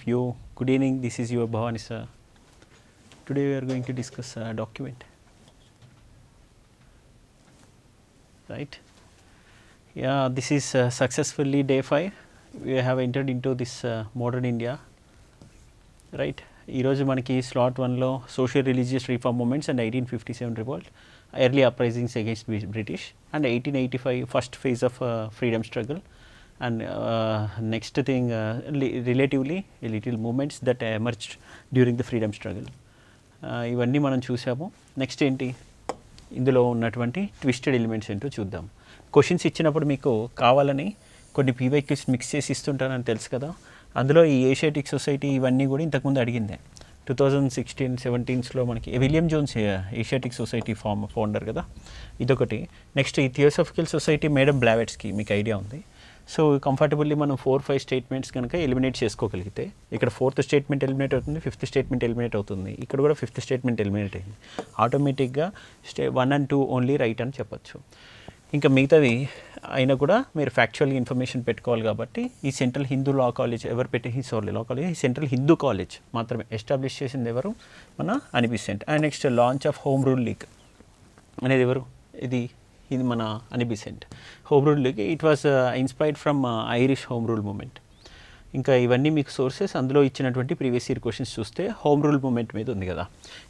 of you. Good evening, this is your Bhavani sir. Today we are going to discuss a document, right? Yeah, this is successfully day 5. We have entered into this modern India, right? ఈరోజు మనకి slot 1లో social religious reform movements and 1857 revolt, early uprisings against British and 1885 first phase of freedom struggle and next thing relatively little movements that emerged during the freedom struggle. ఇవన్నీ మనం చూసాము. Next ఏంటి, ఇందులో ఉన్నటువంటి twisted elements ఏంటో చూద్దాం. Questions ఇచ్చినప్పుడు మీకు కావాలని కొన్ని పీవైక్యూస్ మిక్స్ చేసి ఇస్తుంటానని తెలుసు కదా. అందులో ఈ ఏషియాటిక్ సొసైటీ ఇవన్నీ కూడా ఇంతకుముందు అడిగిందే. 2016-17లో మనకి William Jones Asiatic Society founder కదా, ఇదొకటి. నెక్స్ట్ ఈ థియోసాఫికల్ సొసైటీ మేడం బ్లావెట్స్కి మీకు ఐడియా ఉంది. సో కంఫర్టబుల్లీ మనం 4-5 స్టేట్మెంట్స్ కనుక ఎలిమినేట్ చేసుకోగలిగితే, ఇక్కడ 4th స్టేట్మెంట్ ఎలిమినేట్ అవుతుంది, 5th స్టేట్మెంట్ ఎలిమినేట్ అవుతుంది, ఇక్కడ కూడా 5th స్టేట్మెంట్ ఎలిమినేట్ అయింది. ఆటోమేటిక్గా 1 and 2 ఓన్లీ రైట్ అని చెప్పచ్చు. ఇంకా మిగతాది అయినా కూడా మీరు ఫ్యాక్చువల్గా ఇన్ఫర్మేషన్ పెట్టుకోవాలి. కాబట్టి ఈ సెంట్రల్ హిందూ లా కాలేజ్ ఎవరు లా కాలేజ్, ఈ సెంట్రల్ హిందూ కాలేజ్ మాత్రమే ఎస్టాబ్లిష్ చేసింది ఎవరు, మన అని Besant. And next launch of home rule league అనేది ఎవరు, ఇది మన అని Besant. Home rule league it was inspired from Irish home rule moment. ఇంకా ఇవన్నీ మీకు సోర్సెస్. అందులో ఇచ్చినటువంటి ప్రీవియస్ ఇయర్ క్వశ్చన్స్ చూస్తే హోమ్ రూల్ మూమెంట్ మీద ఉంది కదా.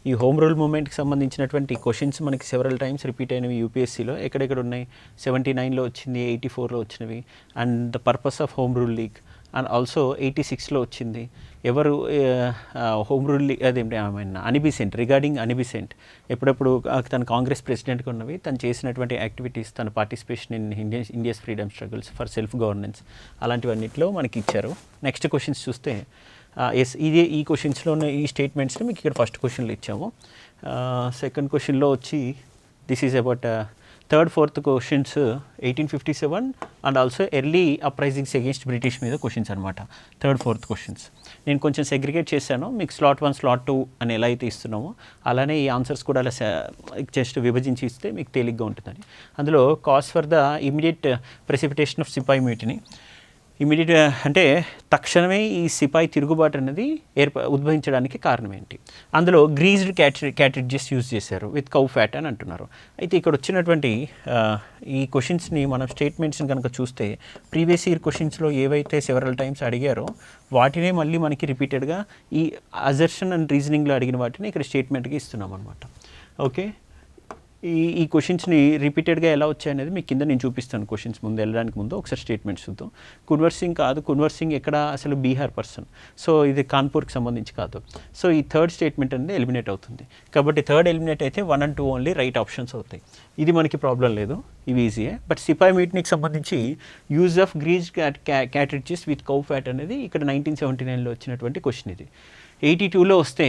ఈ హోమ్ రూల్ మూమెంట్కి సంబంధించినటువంటి క్వశ్చన్స్ మనకి సెవరల్ టైమ్స్ రిపీట్ అయినవి యూపీఎస్సీలో. ఎక్కడెక్కడ ఉన్నాయి, 79లో వచ్చింది, 84లో వచ్చినవి. And the purpose of home rule league and also 86లో వచ్చింది. ఎవరు హోమ్ రూల్ లీగ్ అదేంటి అనిబిసెంట్, రిగార్డింగ్ అనిబిసెంట్ ఎప్పుడప్పుడు తన కాంగ్రెస్ ప్రెసిడెంట్గా ఉన్నవి, తను చేసినటువంటి యాక్టివిటీస్, తన participation in India's freedom struggles for self governance, అలాంటివన్నింటిలో మనకి ఇచ్చారు. నెక్స్ట్ క్వశ్చన్స్ చూస్తే ఎస్, ఇదే ఈ క్వశ్చన్స్లో ఉన్న ఈ స్టేట్మెంట్స్ని మీకు ఇక్కడ ఫస్ట్ క్వశ్చన్లో ఇచ్చాము. సెకండ్ క్వశ్చన్లో వచ్చి this is about third fourth questions 1857 and also early uprisings against British మీద క్వశ్చన్స్ అనమాట. థర్డ్ ఫోర్త్ క్వశ్చన్స్ నేను కొంచెం సెగ్రిగేట్ చేశాను. మీకు స్లాట్ 1 స్లాట్ 2 అని ఎలా అయితే ఇస్తున్నామో అలానే ఈ ఆన్సర్స్ కూడా అలా జస్ట్ విభజించి ఇస్తే మీకు తేలిగ్గా ఉంటుందని. అందులో cause for the immediate precipitation of sepoy mutiny, immediate అంటే తక్షణమే ఈ సిపాయి తిరుగుబాటు అనేది ఉద్భవించడానికి కారణం ఏంటి. అందులో గ్రీజ్డ్ క్యాట్రిడ్జెస్ యూజ్ చేశారు విత్ కౌ ఫ్యాట్ అని అంటున్నారు. అయితే ఇక్కడ వచ్చినటువంటి ఈ క్వశ్చన్స్ని మనం స్టేట్మెంట్స్ని కనుక చూస్తే ప్రీవియస్ ఇయర్ క్వశ్చన్స్లో ఏవైతే సెవరల్ టైమ్స్ అడిగారో వాటినే మళ్ళీ మనకి రిపీటెడ్గా ఈ అజర్షన్ అండ్ రీజనింగ్లో అడిగిన వాటిని ఇక్కడ స్టేట్మెంట్గా ఇస్తున్నాం అనమాట. ఓకే, ఈ క్వశ్చన్స్ని రిపీటెడ్గా ఎలా వచ్చాయనేది మీకు కింద నేను చూపిస్తాను. క్వశ్చన్స్ ముందు వెళ్ళడానికి ముందు ఒకసారి స్టేట్మెంట్స్ చూద్దాం. కున్వర్ సింగ్ కాదు, కున్వర్ సింగ్ ఎక్కడ అసలు బీహార్ పర్సన్, సో ఇది కాన్పూర్కి సంబంధించి కాదు. సో ఈ థర్డ్ స్టేట్మెంట్ అనేది ఎలిమినేట్ అవుతుంది. కాబట్టి థర్డ్ ఎలిమినేట్ అయితే 1 and 2 ఓన్లీ రైట్ ఆప్షన్స్ అవుతాయి. ఇది మనకి ప్రాబ్లం లేదు, ఇవి ఈజీయే. బట్ సిపాయి మీట్నికి సంబంధించి use of grease cartridges with cow fat అనేది ఇక్కడ 1979లో వచ్చినటువంటి క్వశ్చన్. ఇది 82లో వస్తే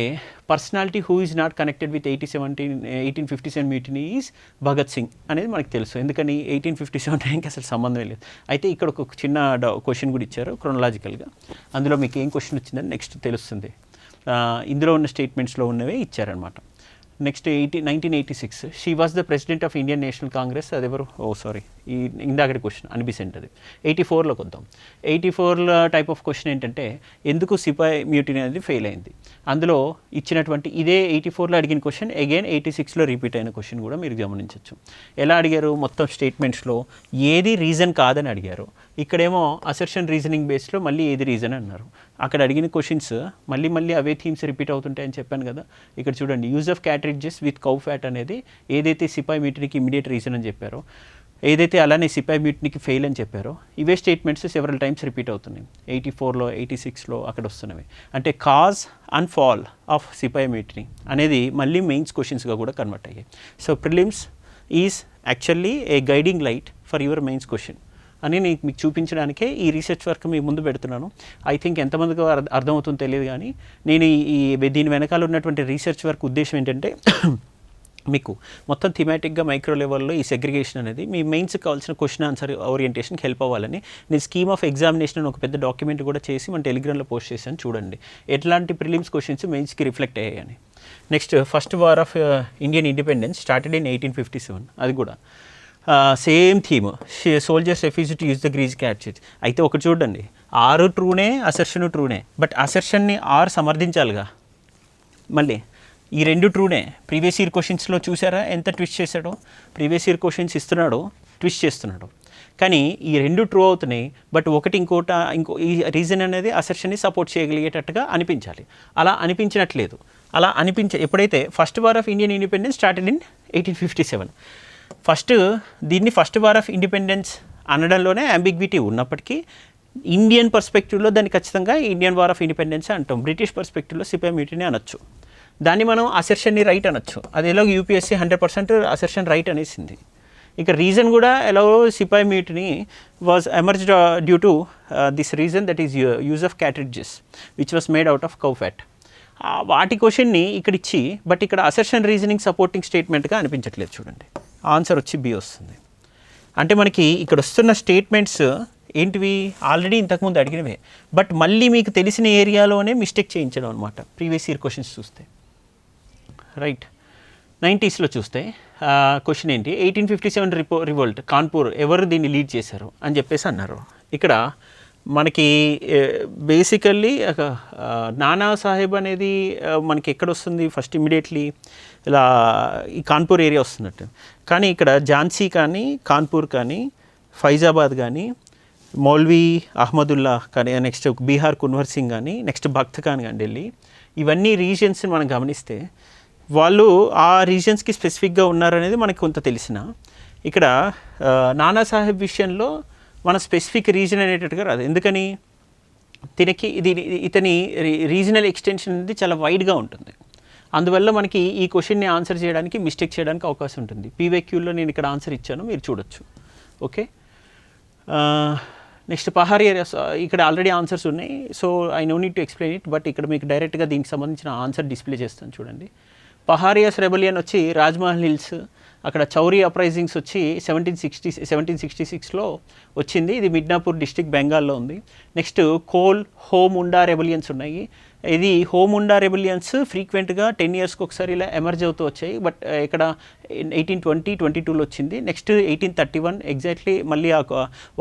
personality who is not connected with 1857 mutiny is Bhagat Singh అనేది మనకు తెలుసు. ఎందుకని 1857 అసలు సంబంధం లేదు. అయితే ఇక్కడ ఒక చిన్న క్వశ్చన్ కూడా ఇచ్చారు క్రొనలాజికల్గా. అందులో మీకు ఏం క్వశ్చన్ వచ్చిందని నెక్స్ట్ తెలుస్తుంది. ఇందులో ఉన్న స్టేట్మెంట్స్లో ఉన్నవే ఇచ్చారనమాట. Next 1986 she was the president of Indian National Congress. అది ఎవరు, ఈ ఇందాకటి క్వశ్చన్ అనిబిసెంట్. అది 84లోకి వద్దాం. 84లో టైప్ ఆఫ్ క్వశ్చన్ ఏంటంటే ఎందుకు సిపాయి మ్యూటినీ అనేది ఫెయిల్ అయింది. అందులో ఇచ్చినటువంటి ఇదే 84లో అడిగిన క్వశ్చన్ అగైన్ 86లో రిపీట్ అయిన క్వశ్చన్ కూడా మీరు గమనించవచ్చు. ఎలా అడిగారు, మొత్తం స్టేట్మెంట్స్లో ఏది రీజన్ కాదని అడిగారు. ఇక్కడేమో అసర్షన్ రీజనింగ్ బేస్లో మళ్ళీ ఏది రీజన్ అన్నారు. అక్కడ అడిగిన క్వశ్చన్స్ మళ్ళీ అవే థీమ్స్ రిపీట్ అవుతుంటాయని చెప్పాను కదా. ఇక్కడ చూడండి, use of cartridges with cow fat అనేది ఏదైతే సిపాయి మ్యూటినీకి ఇమీడియట్ రీజన్ అని చెప్పారో, ఏదైతే అలానే సిపాయి మ్యూటినీకి ఫెయిల్ అని చెప్పారో, ఇవే స్టేట్మెంట్స్ సెవరల్ టైమ్స్ రిపీట్ అవుతున్నాయి. 84లో 86లో అక్కడ వస్తున్నవి. అంటే cause and fall of sepoy mutiny అనేది మళ్ళీ మెయిన్స్ క్వశ్చన్స్గా కూడా కన్వర్ట్ అయ్యాయి. So prelims is actually a guiding light for your mains question అని నేను మీకు చూపించడానికే ఈ రీసెర్చ్ వర్క్ మీ ముందు పెడుతున్నాను. ఐ థింక్ ఎంతమందికి అర్థమవుతుందో తెలియదు, కానీ నేను దీని వెనకాల ఉన్నటువంటి రీసెర్చ్ వర్క్ ఉద్దేశం ఏంటంటే మీకు మొత్తం థిమాటిక్గా మైక్రో లెవెల్లో ఈ సెగ్రిగేషన్ అనేది మీ మెయిన్స్కి కావాల్సిన క్వశ్చన్ ఆన్సర్ ఓరియంటేషన్కి హెల్ప్ అవ్వాలని నేను స్కీమ్ ఆఫ్ ఎగ్జామినేషన్ అని ఒక పెద్ద డాక్యుమెంట్ కూడా చేసి మన టెలిగ్రామ్లో పోస్ట్ చేశాను. చూడండి ఎట్లాంటి ప్రిలిమ్స్ క్వశ్చన్స్ మెయిన్స్కి రిఫ్లెక్ట్ అయ్యాయని. Next first war of Indian independence started in 1857. అది కూడా same theme, soldiers refuse to use the grease captures. అయితే ఒకటి చూడండి, ఆరు ట్రూనే, అసర్షన్ ట్రూనే, బట్ అసర్షన్ని ఆర్ సమర్థించాలిగా. మళ్ళీ ఈ రెండు ట్రూనే. ప్రీవియస్ ఇయర్ క్వశ్చన్స్లో చూసారా ఎంత ట్విస్ట్ చేశాడో? ప్రీవియస్ ఇయర్ క్వశ్చన్స్ ఇస్తున్నాడు, ట్విస్ట్ చేస్తున్నాడు. కానీ ఈ రెండు ట్రూ అవుతున్నాయి, బట్ ఒకటి ఇంకో ఈ రీజన్ అనేది అసర్షన్ని సపోర్ట్ చేయగలిగేటట్టుగా అనిపించాలి. అలా అనిపించినట్లేదు. అలా ఎప్పుడైతే first war of Indian independence started in 1857, దీన్ని ఫస్ట్ వార్ ఆఫ్ ఇండిపెండెన్స్ అనడంలోనే అంబిగ్విటీ ఉన్నప్పటికీ ఇండియన్ పర్స్పెక్టివ్లో దాన్ని ఖచ్చితంగా ఇండియన్ వార్ ఆఫ్ ఇండిపెండెన్స్ అంటాం. బ్రిటిష్ పర్స్పెక్టివ్లో సిపాయి మ్యూటినీ అనొచ్చు. దాన్ని మనం అసర్షన్ని రైట్ అనొచ్చు. అది ఎలాగో యూపీఎస్సీ 100% అసర్షన్ రైట్ అనేసింది. ఇక రీజన్ కూడా ఎలాగో sepoy mutiny was emerged due to this reason, that is use of cartridges which was made out of cow fat. వాటి క్వశ్చన్ని ఇక్కడ ఇచ్చి, బట్ ఇక్కడ అసర్షన్ రీజనింగ్ సపోర్టింగ్ స్టేట్మెంట్గా అనిపించట్లేదు. చూడండి, ఆన్సర్ వచ్చి బి వస్తుంది. అంటే మనకి ఇక్కడ వస్తున్న స్టేట్మెంట్స్ ఏంటివి? ఆల్రెడీ ఇంతకుముందు అడిగినవే, బట్ మళ్ళీ మీకు తెలిసిన ఏరియాలోనే మిస్టేక్ చేయించడం అనమాట. ప్రీవియస్ ఇయర్ క్వశ్చన్స్ చూస్తే రైట్. 90స్లో చూస్తే క్వశ్చన్ ఏంటి, 1857 రివోల్ట్ కాన్పూర్ ఎవరు దీన్ని లీడ్ చేశారు అని చెప్పేసి అన్నారు. ఇక్కడ మనకి బేసికల్లీ నానా సాహెబ్ అనేది మనకి ఎక్కడ వస్తుంది? ఫస్ట్ ఇమ్మీడియట్లీ ఇలా ఈ కాన్పూర్ ఏరియా వస్తున్నట్టు. కానీ ఇక్కడ ఝాన్సీ కానీ, కాన్పూర్ కానీ, ఫైజాబాద్ కానీ, మౌల్వీ అహ్మదుల్లా కానీ, నెక్స్ట్ బీహార్ కున్వర్ సింగ్ కానీ, నెక్స్ట్ భక్త్ ఖాన్ కానీ, ఢిల్లీ, ఇవన్నీ రీజియన్స్ని మనం గమనిస్తే వాళ్ళు ఆ రీజియన్స్కి స్పెసిఫిక్గా ఉన్నారనేది మనకి కొంత తెలిసిన. ఇక్కడ నానాసాహెబ్ విషయంలో మన స్పెసిఫిక్ రీజన్ అనేటట్టుగా రాదు. ఎందుకని? ఇతని రీజనల్ ఎక్స్టెన్షన్ అనేది చాలా వైడ్గా ఉంటుంది. అందువల్ల మనకి ఈ క్వశ్చన్ని ఆన్సర్ చేయడానికి, మిస్టేక్ చేయడానికి అవకాశం ఉంటుంది. పీవైక్యూలో నేను ఇక్కడ ఆన్సర్ ఇచ్చాను, మీరు చూడొచ్చు. ఓకే, నెక్స్ట్ పహారీ ఏరియాస్, ఇక్కడ ఆల్రెడీ ఆన్సర్స్ ఉన్నాయి, so I know need to explain it. But ఇక్కడ మీకు డైరెక్ట్గా దీనికి సంబంధించిన ఆన్సర్ డిస్ప్లే చేస్తాను. చూడండి, పహారియాస్ రెబలియన్ వచ్చి రాజ్మహల్ హిల్స్, అక్కడ చౌరీ అప్రైజింగ్స్ వచ్చి 1766లో వచ్చింది. ఇది మిడ్నాపూర్ డిస్ట్రిక్ట్, బెంగాల్లో ఉంది. నెక్స్ట్ హోముండా రెబలియన్స్ ఉన్నాయి. ఇది హోముండా రెబలియన్స్ ఫ్రీక్వెంట్గా 10 yearsకి ఒకసారి ఇలా ఎమర్జ్ అవుతూ వచ్చాయి. బట్ ఇక్కడ 1822లో వచ్చింది. నెక్స్ట్ 1831 ఎగ్జాక్ట్లీ మళ్ళీ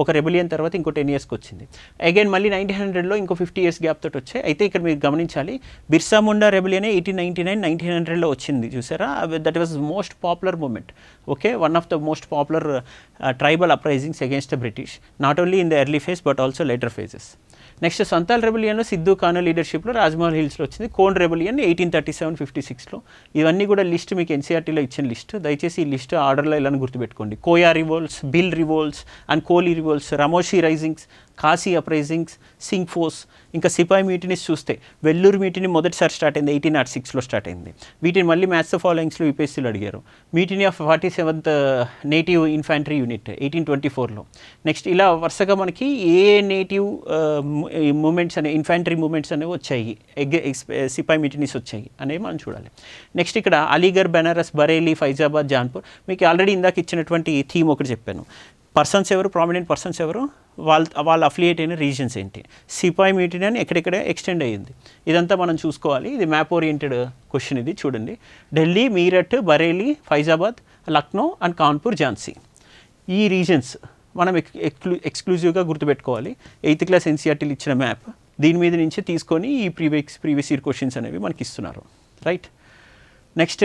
ఒక రెబలియన్ తర్వాత ఇంకో 10 yearsకి వచ్చింది. అగైన్ మళ్ళీ 1900లో ఇంకో 50 years గ్యాప్ తోటి వచ్చాయి. అయితే ఇక్కడ మీరు గమనించాలి, బిర్సా ముండా రెబలియన్ 1899-1900లో వచ్చింది. చూసారా? That was most popular movement. Okay, one of the most popular tribal uprisings against the British, not only in the early phase but also later phases. Next Santhal రెబలియన్లో సిద్ధు ఖాన్ లీడర్షిప్లో రాజ్మహల్ హిల్స్లో వచ్చింది. కోన్ రెబలియన్ 1837-56లో. ఇవన్నీ కూడా లిస్ట్ మీకు ఎన్సీఆర్టీలో ఇచ్చిన లిస్ట్. దయచేసి ఈ లిస్ట్ ఆర్డర్లో ఇలా గుర్తుపెట్టుకోండి. Koya revolts, Bhil revolts and Koli revolts, Ramoshi risings, Kashi uprisings, Singh forces, ఇంకా సిపాయి మ్యూటినీస్ చూస్తే వెల్లూరు మ్యూటినీ మొదటిసారి స్టార్ట్ అయింది, 1806లో స్టార్ట్ అయింది. వీటిని మళ్ళీ మ్యాథ్స్ ఫాలోయింగ్స్లో యూపీఎస్సీలో అడిగారు. Mutiny of 47th native infantry unit 1824లో. నెక్స్ట్ ఇలా వరుసగా మనకి ఏ నేటివ్ మూమెంట్స్ అనే ఇన్ఫాంట్రీ మూమెంట్స్ అనేవి వచ్చాయి, సిపాయి మ్యూటినీస్ వచ్చాయి అనేవి మనం చూడాలి. నెక్స్ట్ ఇక్కడ అలీగర్, బెనారస్, బరేలీ, ఫైజాబాద్, జాన్పూర్. మీకు ఆల్రెడీ ఇందాక ఇచ్చినటువంటి థీమ్ ఒకటి చెప్పాను. పర్సన్స్ ఎవరు, ప్రామినెంట్ పర్సన్స్ ఎవరు, వాళ్ళ అఫిలియేట్ అయిన రీజన్స్ ఏంటి, సిపాయి మ్యూటినీ అని ఎక్కడెక్కడ ఎక్స్టెండ్ అయ్యింది, ఇదంతా మనం చూసుకోవాలి. ఇది మ్యాప్ ఓరియంటెడ్ క్వశ్చన్. ఇది చూడండి, ఢిల్లీ, మీరట్, బరేలీ, ఫైజాబాద్, లక్నో అండ్ కాన్పూర్, ఝాన్సీ, ఈ రీజన్స్ మనం ఎక్స్క్లూజివ్గా గుర్తుపెట్టుకోవాలి. 8th class ఎన్సీఆర్టీలు ఇచ్చిన మ్యాప్, దీని మీద నుంచి తీసుకొని ఈ ప్రీవియస్ ఇయర్ క్వశ్చన్స్ అనేవి మనకి ఇస్తున్నారు. రైట్. నెక్స్ట్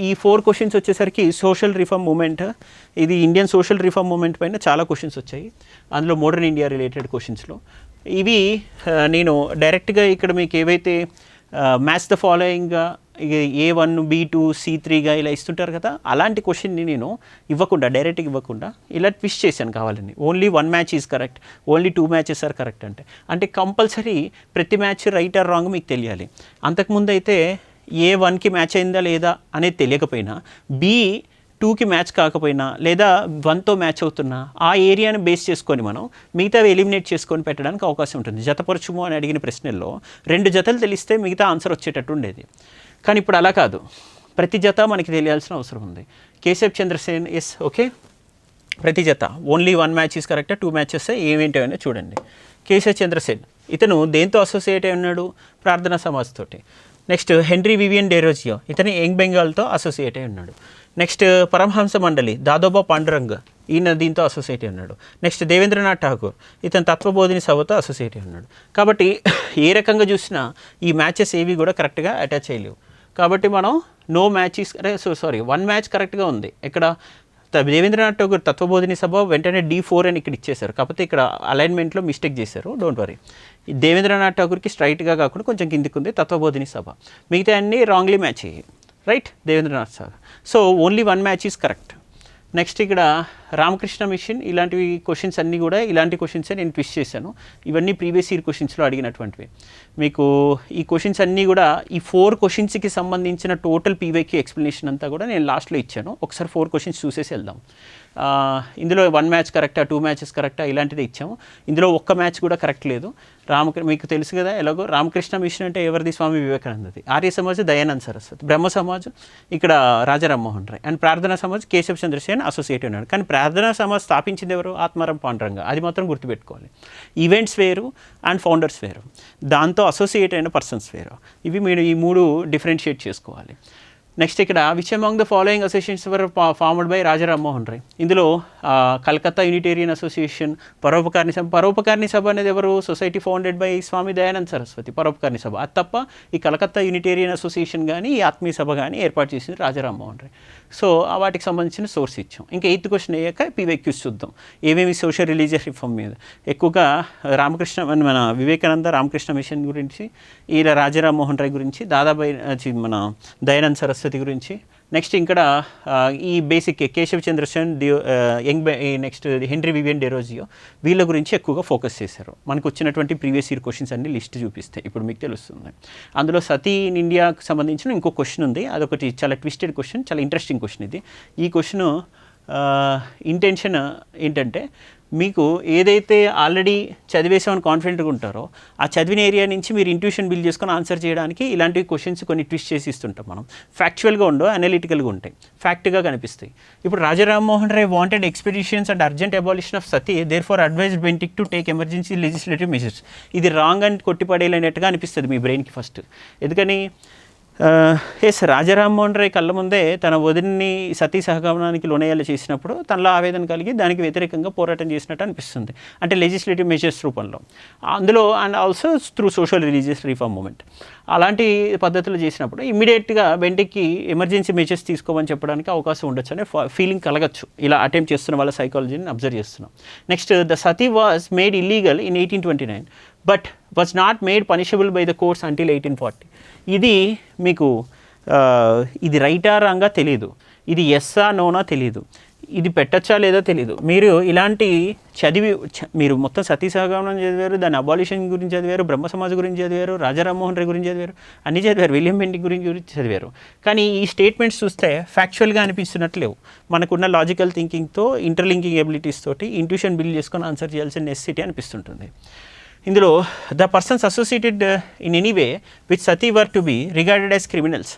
ఈ 4 క్వశ్చన్స్ వచ్చేసరికి సోషల్ రిఫార్మ్ మూమెంట్. ఇది ఇండియన్ సోషల్ రిఫార్మ్ మూమెంట్ పైన చాలా క్వశ్చన్స్ వచ్చాయి, అందులో మోడర్న్ ఇండియా రిలేటెడ్ క్వశ్చన్స్లో. ఇవి నేను డైరెక్ట్గా ఇక్కడ మీకు ఏవైతే మ్యాథ్స్ ద ఫాలోయింగ్గా A1, B2, C3గా ఇలా ఇస్తుంటారు కదా, అలాంటి క్వశ్చన్ని నేను డైరెక్ట్గా ఇవ్వకుండా ఇలా ట్విస్ట్ చేశాను కావాలని. Only 1 match is correct, only 2 matches are correct అంటే కంపల్సరీ ప్రతి మ్యాచ్ రైట్ ఆర్ రాంగ్ మీకు తెలియాలి. అంతకుముందు అయితే A1కి మ్యాచ్ అయిందా లేదా అనేది తెలియకపోయినా, B2కి మ్యాచ్ కాకపోయినా, లేదా 1తో మ్యాచ్ అవుతున్నా ఆ ఏరియాని బేస్ చేసుకొని మనం మిగతావి ఎలిమినేట్ చేసుకొని పెట్టడానికి అవకాశం ఉంటుంది. జతపరచుము అని అడిగిన ప్రశ్నల్లో 2 జతలు తెలిస్తే మిగతా ఆన్సర్ వచ్చేటట్టు ఉండేది. కానీ ఇప్పుడు అలా కాదు, ప్రతి జత మనకి తెలియాల్సిన అవసరం ఉంది. కేశవ్ చంద్రసేన్, ఎస్, ఓకే, ప్రతి జత ఓన్లీ 1 match ఈజ్ కరెక్టా, 2 matches ఏమేంటో అయినా చూడండి. కేశవ్ చంద్రసేన్ ఇతను దేంతో అసోసియేట్ అయి ఉన్నాడు, ప్రార్థనా సమాజ్ తోటి. నెక్స్ట్ హెన్రీ వివియన్ డెరోజియో, ఇతను యంగ్ బెంగాల్తో అసోసియేట్ అయి ఉన్నాడు. నెక్స్ట్ పరమహంస మండలి దాదోబా పాండురంగ, ఈయన దీంతో అసోసియేట్ ఉన్నాడు. నెక్స్ట్ దేవేంద్రనాథ్ ఠాగూర్, ఇతను తత్వబోధిని సభతో అసోసియేట్ ఉన్నాడు. కాబట్టి ఏ రకంగా చూసినా ఈ మ్యాచెస్ ఏవి కూడా కరెక్ట్గా అటాచ్ చేయలేవు. కాబట్టి మనం నో మ్యాచెస్, సారీ 1 మ్యాచ్ కరెక్ట్గా ఉంది. ఇక్కడ దేవేంద్రనాథ్ ఠాగూర్ తత్వబోధిని సభ వెంటనే D4 అని ఇక్కడ ఇచ్చేశారు. కాకపోతే ఇక్కడ అలైన్మెంట్లో మిస్టేక్ చేశారు, డోంట్ వరీ. దేవేంద్రనాథ్ ఠాగూర్కి స్ట్రైట్గా కాకుండా కొంచెం కిందికి ఉంది తత్వబోధిని సభ, మిగతా అన్నీ రాంగ్లీ మ్యాచ్ అయ్యాయి, right. Devendranath Sabha, so only 1 match is correct. Next ఇక్కడ రామకృష్ణ మిషన్, ఇలాంటివి క్వశ్చన్స్ అన్నీ కూడా ఇలాంటి క్వశ్చన్సే నేను ట్విస్ట్ చేశాను. ఇవన్నీ ప్రీవియస్ ఇయర్ క్వశ్చన్స్లో అడిగినటువంటివి. మీకు ఈ క్వశ్చన్స్ అన్నీ కూడా ఈ 4 క్వశ్చన్స్కి సంబంధించిన టోటల్ PYQ ఎక్స్ప్లెనేషన్ అంతా కూడా నేను లాస్ట్లో ఇచ్చాను. ఒకసారి 4 క్వశ్చన్స్ చూసేసి వెళ్దాం. ఇందులో 1 మ్యాచ్ కరెక్టా, 2 మ్యాచెస్ కరెక్టా, ఇలాంటిది ఇచ్చాము. ఇందులో ఒక్క మ్యాచ్ కూడా కరెక్ట్ లేదు. మీకు తెలుసు కదా ఎలాగో, రామకృష్ణ మిషన్ అంటే ఎవరిది? స్వామి వివేకానందది. ఆర్య సమాజ్ దయానంద్ సరస్వతి, బ్రహ్మ సమాజ్ ఇక్కడ రాజా రామ్మోహన్ రాయ్, అండ్ ప్రార్థనా సమాజ్ కేశవ్ చంద్రసేన్ అసోసియేట్ ఉన్నాడు. కానీ ప్రార్థనా సమాజ్ స్థాపించింది ఎవరు? ఆత్మారాం పాండురంగ, అది మాత్రం గుర్తుపెట్టుకోవాలి. ఈవెంట్స్ వేరు అండ్ ఫౌండర్స్ వేరు, దాంతో అసోసియేట్ అయిన పర్సన్స్ వేరు. ఇవి మీరు ఈ 3 డిఫరెన్షియేట్ చేసుకోవాలి. నెక్స్ట్ ఇక్కడ which among the following associations were formed by Raja Rammohan Roy. ఇందులో కలకత్తా యూనిటేరియన్ అసోసియేషన్, పరోపకారిణి సభ. పరోపకారిణి సభ అనేది ఎవరు? సొసైటీ ఫౌండెడ్ బై స్వామి దయానంద్ సరస్వతి, పరోపకారిణి సభ. అది తప్ప ఈ కలకత్తా యూనిటేరియన్ అసోసియేషన్ కానీ ఈ ఆత్మీయ సభ కానీ ఏర్పాటు చేసింది రాజా రామ్మోహన్ రాయ్. సో వాటికి సంబంధించిన సోర్స్ ఇచ్చాం. ఇంకా 8th క్వశ్చన్ అయ్యాక PYQs చూద్దాం. ఏమేమి సోషల్ రిలీజియస్ రిఫార్మ్ మీద ఎక్కువగా రామకృష్ణ, మన వివేకానంద రామకృష్ణ మిషన్ గురించి, ఈయన రాజా రామ్మోహన్ రాయ్ గురించి, దాదాబాయి మన దయానంద్ సరస్వతి గురించి. నెక్స్ట్ ఇక్కడ ఈ basic Keshav Chandrasen, next Henry Vivian Derozio, వీళ్ళ గురించి ఎక్కువగా ఫోకస్ చేశారు. మనకు వచ్చినటువంటి ప్రీవియస్ ఇయర్ క్వశ్చన్స్ అన్ని లిస్ట్ చూపిస్తాయి, ఇప్పుడు మీకు తెలుస్తుంది. అందులో సతీ ఇన్ ఇండియాకి సంబంధించిన ఇంకో క్వశ్చన్ ఉంది, అదొకటి చాలా ట్విస్టెడ్ క్వశ్చన్, చాలా ఇంట్రెస్టింగ్ క్వశ్చన్ ఇది. ఈ క్వశ్చన్ ఇంటెన్షన్ ఏంటంటే, మీకు ఏదైతే ఆల్రెడీ చదివేసామని కాన్ఫిడెంట్గా ఉంటారో ఆ చదివిన ఏరియా నుంచి మీరు ఇంట్యూషన్ బిల్డ్ చేసుకొని ఆన్సర్ చేయడానికి ఇలాంటి క్వశ్చన్స్ కొన్ని ట్విస్ట్ చేసి ఇస్తుంటాం మనం. ఫ్యాక్చువల్గా ఉండవు, అనలిటికల్గా ఉంటాయి, ఫ్యాక్ట్గా కనిపిస్తాయి. ఇప్పుడు Raja Rammohan Roy wanted expeditions and urgent abolition of sati, therefore advised Bentinck to take emergency legislative measures. ఇది రాంగ్ అని కొట్టిపడేలైనట్టుగా అనిపిస్తుంది మీ బ్రెయిన్కి ఫస్ట్. ఎందుకని? ఎస్, రాజా రామ్మోహన్ రాయ్ కళ్ళ ముందే తన వదిలిని సతీ సహగమనానికి లోనేయాలి చేసినప్పుడు తనలో ఆవేదన కలిగి దానికి వ్యతిరేకంగా పోరాటం చేసినట్టు అనిపిస్తుంది, అంటే లెజిస్లేటివ్ మెజర్స్ రూపంలో. అందులో and also through social religious reform movement అలాంటి పద్ధతులు చేసినప్పుడు ఇమ్మీడియట్గా బెంటిక్కి ఎమర్జెన్సీ మెజర్స్ తీసుకోమని చెప్పడానికి అవకాశం ఉండొచ్చు అనే ఫీలింగ్ కలగచ్చు, ఇలా అటెంప్ట్ చేస్తున్న వాళ్ళ సైకాలజీని అబ్జర్వ్ చేస్తున్నాం. Next, the Sati was made illegal in 1829 but was not made punishable by the courts until 1840. ఇది మీకు ఇది రైటా రాంగా తెలియదు, ఇది ఎస్సా నోనా తెలియదు, ఇది పెట్టచ్చా లేదా తెలియదు. మీరు ఇలాంటి మీరు మొత్తం సతీ సహగమనం చదివారు, దాని అబాలిషన్ గురించి చదివారు, బ్రహ్మ సమాజ్ గురించి చదివారు, రాజా రామ్మోహన్ రాయ్ గురించి చదివారు, అన్నీ చదివారు, విలియం బెంటిక్ గురించి చదివారు. కానీ ఈ స్టేట్మెంట్స్ చూస్తే ఫ్యాక్చువల్గా అనిపిస్తున్నట్లేవు. మనకున్న లాజికల్ థింకింగ్తో, ఇంటర్లింకింగ్ ఎబిలిటీస్ తోటి ఇంట్యూషన్ బిల్డ్ చేసుకొని ఆన్సర్ చేయాల్సిన నెసెసిటీ అనిపిస్తుంటుంది. ఇందులో the persons associated in any way with sati were to be regarded as criminals.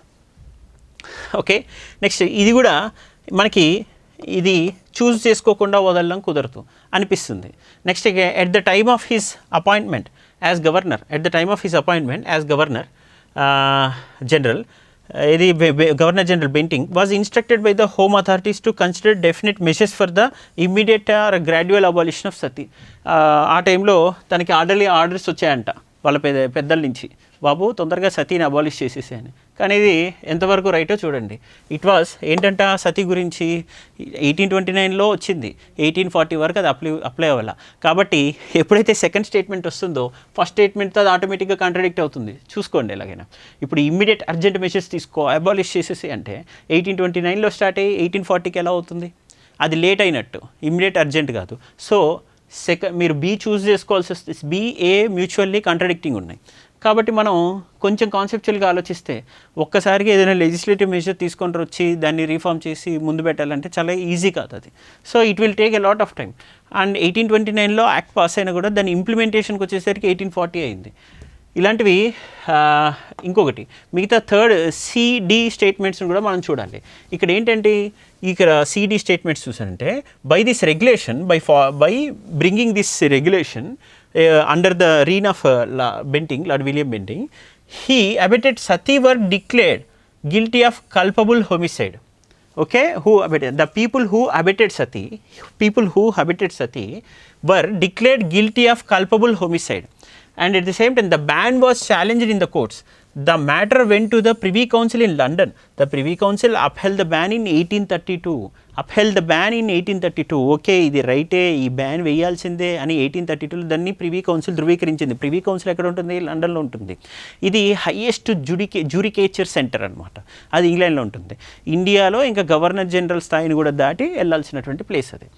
Okay, next ఇది కూడా మనకి ఇది చూస్ చేసుకోకుండా వదలడం కుదరదు అనిపిస్తుంది. Next, at the time of his appointment as governor, general, ఇది governor general Bentinck was instructed by the home authorities to consider definite measures for the immediate are gradual abolition of సతీ. ఆ టైంలో తనకి orders వచ్చాయంట వాళ్ళ పెద్దల నుంచి, బాబు తొందరగా సతీని abolish చేసేసాయని. కానీ ఇది ఎంతవరకు రైటో చూడండి. ఇట్ వాస్ ఏంటంట, సతీ గురించి 1829లో వచ్చింది, 1840 వరకు అది అప్లై అవ్వాల. కాబట్టి ఎప్పుడైతే సెకండ్ స్టేట్మెంట్ వస్తుందో ఫస్ట్ స్టేట్మెంట్తో అది ఆటోమేటిక్గా కాంట్రడిక్ట్ అవుతుంది. చూసుకోండి ఎలాగైనా. ఇప్పుడు ఇమ్మీడియట్ అర్జెంట్ మెషర్స్ అబాలిష్ చేసేసి అంటే 1829లో స్టార్ట్ అయ్యి 1840కి ఎలా అవుతుంది? అది లేట్ అయినట్టు, ఇమ్మీడియట్ అర్జెంట్ కాదు. సో మీరు బి చూస్ చేసుకోవాల్సి వస్తే బి, ఏ మ్యూచువల్లీ కాంట్రడిక్టింగ్ ఉన్నాయి. కాబట్టి మనం కొంచెం కాన్సెప్చువల్గా ఆలోచిస్తే ఒక్కసారిగా ఏదైనా లెజిస్లేటివ్ మెజర్ తీసుకొని వచ్చి దాన్ని రీఫార్మ్ చేసి ముందు పెట్టాలంటే చాలా ఈజీ కాదు అది. So it will take a lot of time. And 1829లో యాక్ట్ పాస్ అయినా కూడా దాని ఇంప్లిమెంటేషన్కి వచ్చేసరికి 1840 అయింది. ఇలాంటివి ఇంకొకటి మిగతా థర్డ్ సిడి స్టేట్మెంట్స్ని కూడా మనం చూడాలి. ఇక్కడ ఏంటంటే ఇక్కడ సిడి స్టేట్మెంట్స్ చూసానంటే by this regulation by bringing this regulation under the reign of Lord William Benting, he abetted Sati were declared guilty of culpable homicide. okay, who abetted, the people who abetted Sati were declared guilty of culpable homicide, and at the same time the ban was challenged in the courts. The matter went to the Privy Council in London. The Privy Council upheld the ban in 1832. Okay, ఇది రైటే, ఈ ban వేయాల్సిందే అని 1832 దాన్ని privy council ధృవీకరించింది. Privy council ఎక్కడ ఉంటుంది? లండన్లో ఉంటుంది. ఇది హైయెస్ట్ జ్యూడికేచర్ సెంటర్ అనమాట. అది ఇంగ్లాండ్లో ఉంటుంది. ఇండియాలో ఇంకా గవర్నర్ జనరల్ స్థాయిని కూడా దాటి వెళ్ళాల్సినటువంటి ప్లేస్ అది.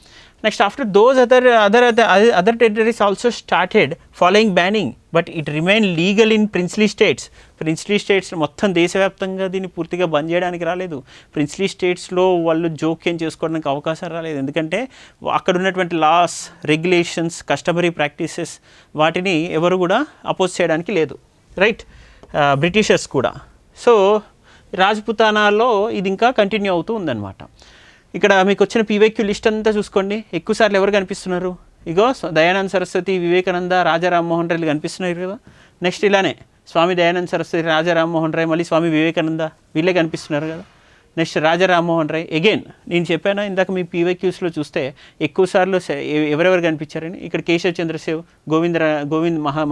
Next after those other territories also started following banning, but it remain legal in princely states. Princely states మొత్తం దేశవ్యాప్తంగా దీన్ని పూర్తిగా బంద్ చేయడానికి రాలేదు. ప్రిన్స్లీ స్టేట్స్లో వాళ్ళు జోక్యం చేసుకోవడానికి అవకాశం రాలేదు, ఎందుకంటే అక్కడ ఉన్నటువంటి లాస్, రెగ్యులేషన్స్, కస్టమరీ ప్రాక్టీసెస్ వాటిని ఎవరు కూడా అపోజ్ చేయడానికి లేదు, రైట్, బ్రిటిషర్స్ కూడా. సో రాజపుతానాలో ఇది ఇంకా కంటిన్యూ అవుతూ ఉందన్నమాట. ఇక్కడ మీకు వచ్చిన పీవైక్యూ లిస్ట్ అంతా చూసుకోండి. ఎక్కువసార్లు ఎవరు కనిపిస్తున్నారు? ఇగో దయానంద సరస్వతి, వివేకానంద, రాజా రామ్మోహన్ రాయలు కనిపిస్తున్నారు కదా. నెక్స్ట్ ఇలానే స్వామి దయానంద సరస్వతి, రాజా రామ్మోహన్ రాయ్, మళ్ళీ స్వామి వివేకానంద, వీళ్ళే కనిపిస్తున్నారు కదా. నెక్స్ట్ రాజా రామ్మోహన్ రాయ్. అగైన్ నేను చెప్పాను ఇందాక మీ పీవైక్యూస్లో చూస్తే ఎక్కువసార్లు ఎవరెవరు కనిపించారని. ఇక్కడ కేశవ్ చంద్రసేవ్,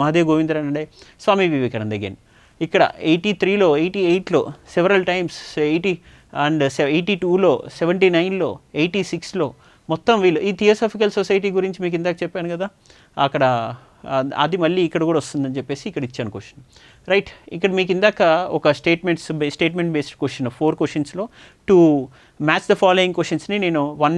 మహాదేవ్ గోవిందరానండే, స్వామి వివేకానంద. అగైన్ ఇక్కడ 83లో, 88లో సెవరల్ టైమ్స్, 80 అండ్ 82లో, 79లో, 86లో మొత్తం వీళ్ళు. ఈ థియోసాఫికల్ సొసైటీ గురించి మీకు ఇందాక చెప్పాను కదా, అక్కడ అది మళ్ళీ ఇక్కడ కూడా వస్తుందని చెప్పేసి ఇక్కడ ఇచ్చాను క్వశ్చన్, రైట్. ఇక్కడ మీకు ఇందాక ఒక స్టేట్మెంట్ బేస్డ్ క్వశ్చన్ 4 క్వశ్చన్స్లో టు మ్యాచ్ ద ఫాలోయింగ్ క్వశ్చన్స్ని నేను one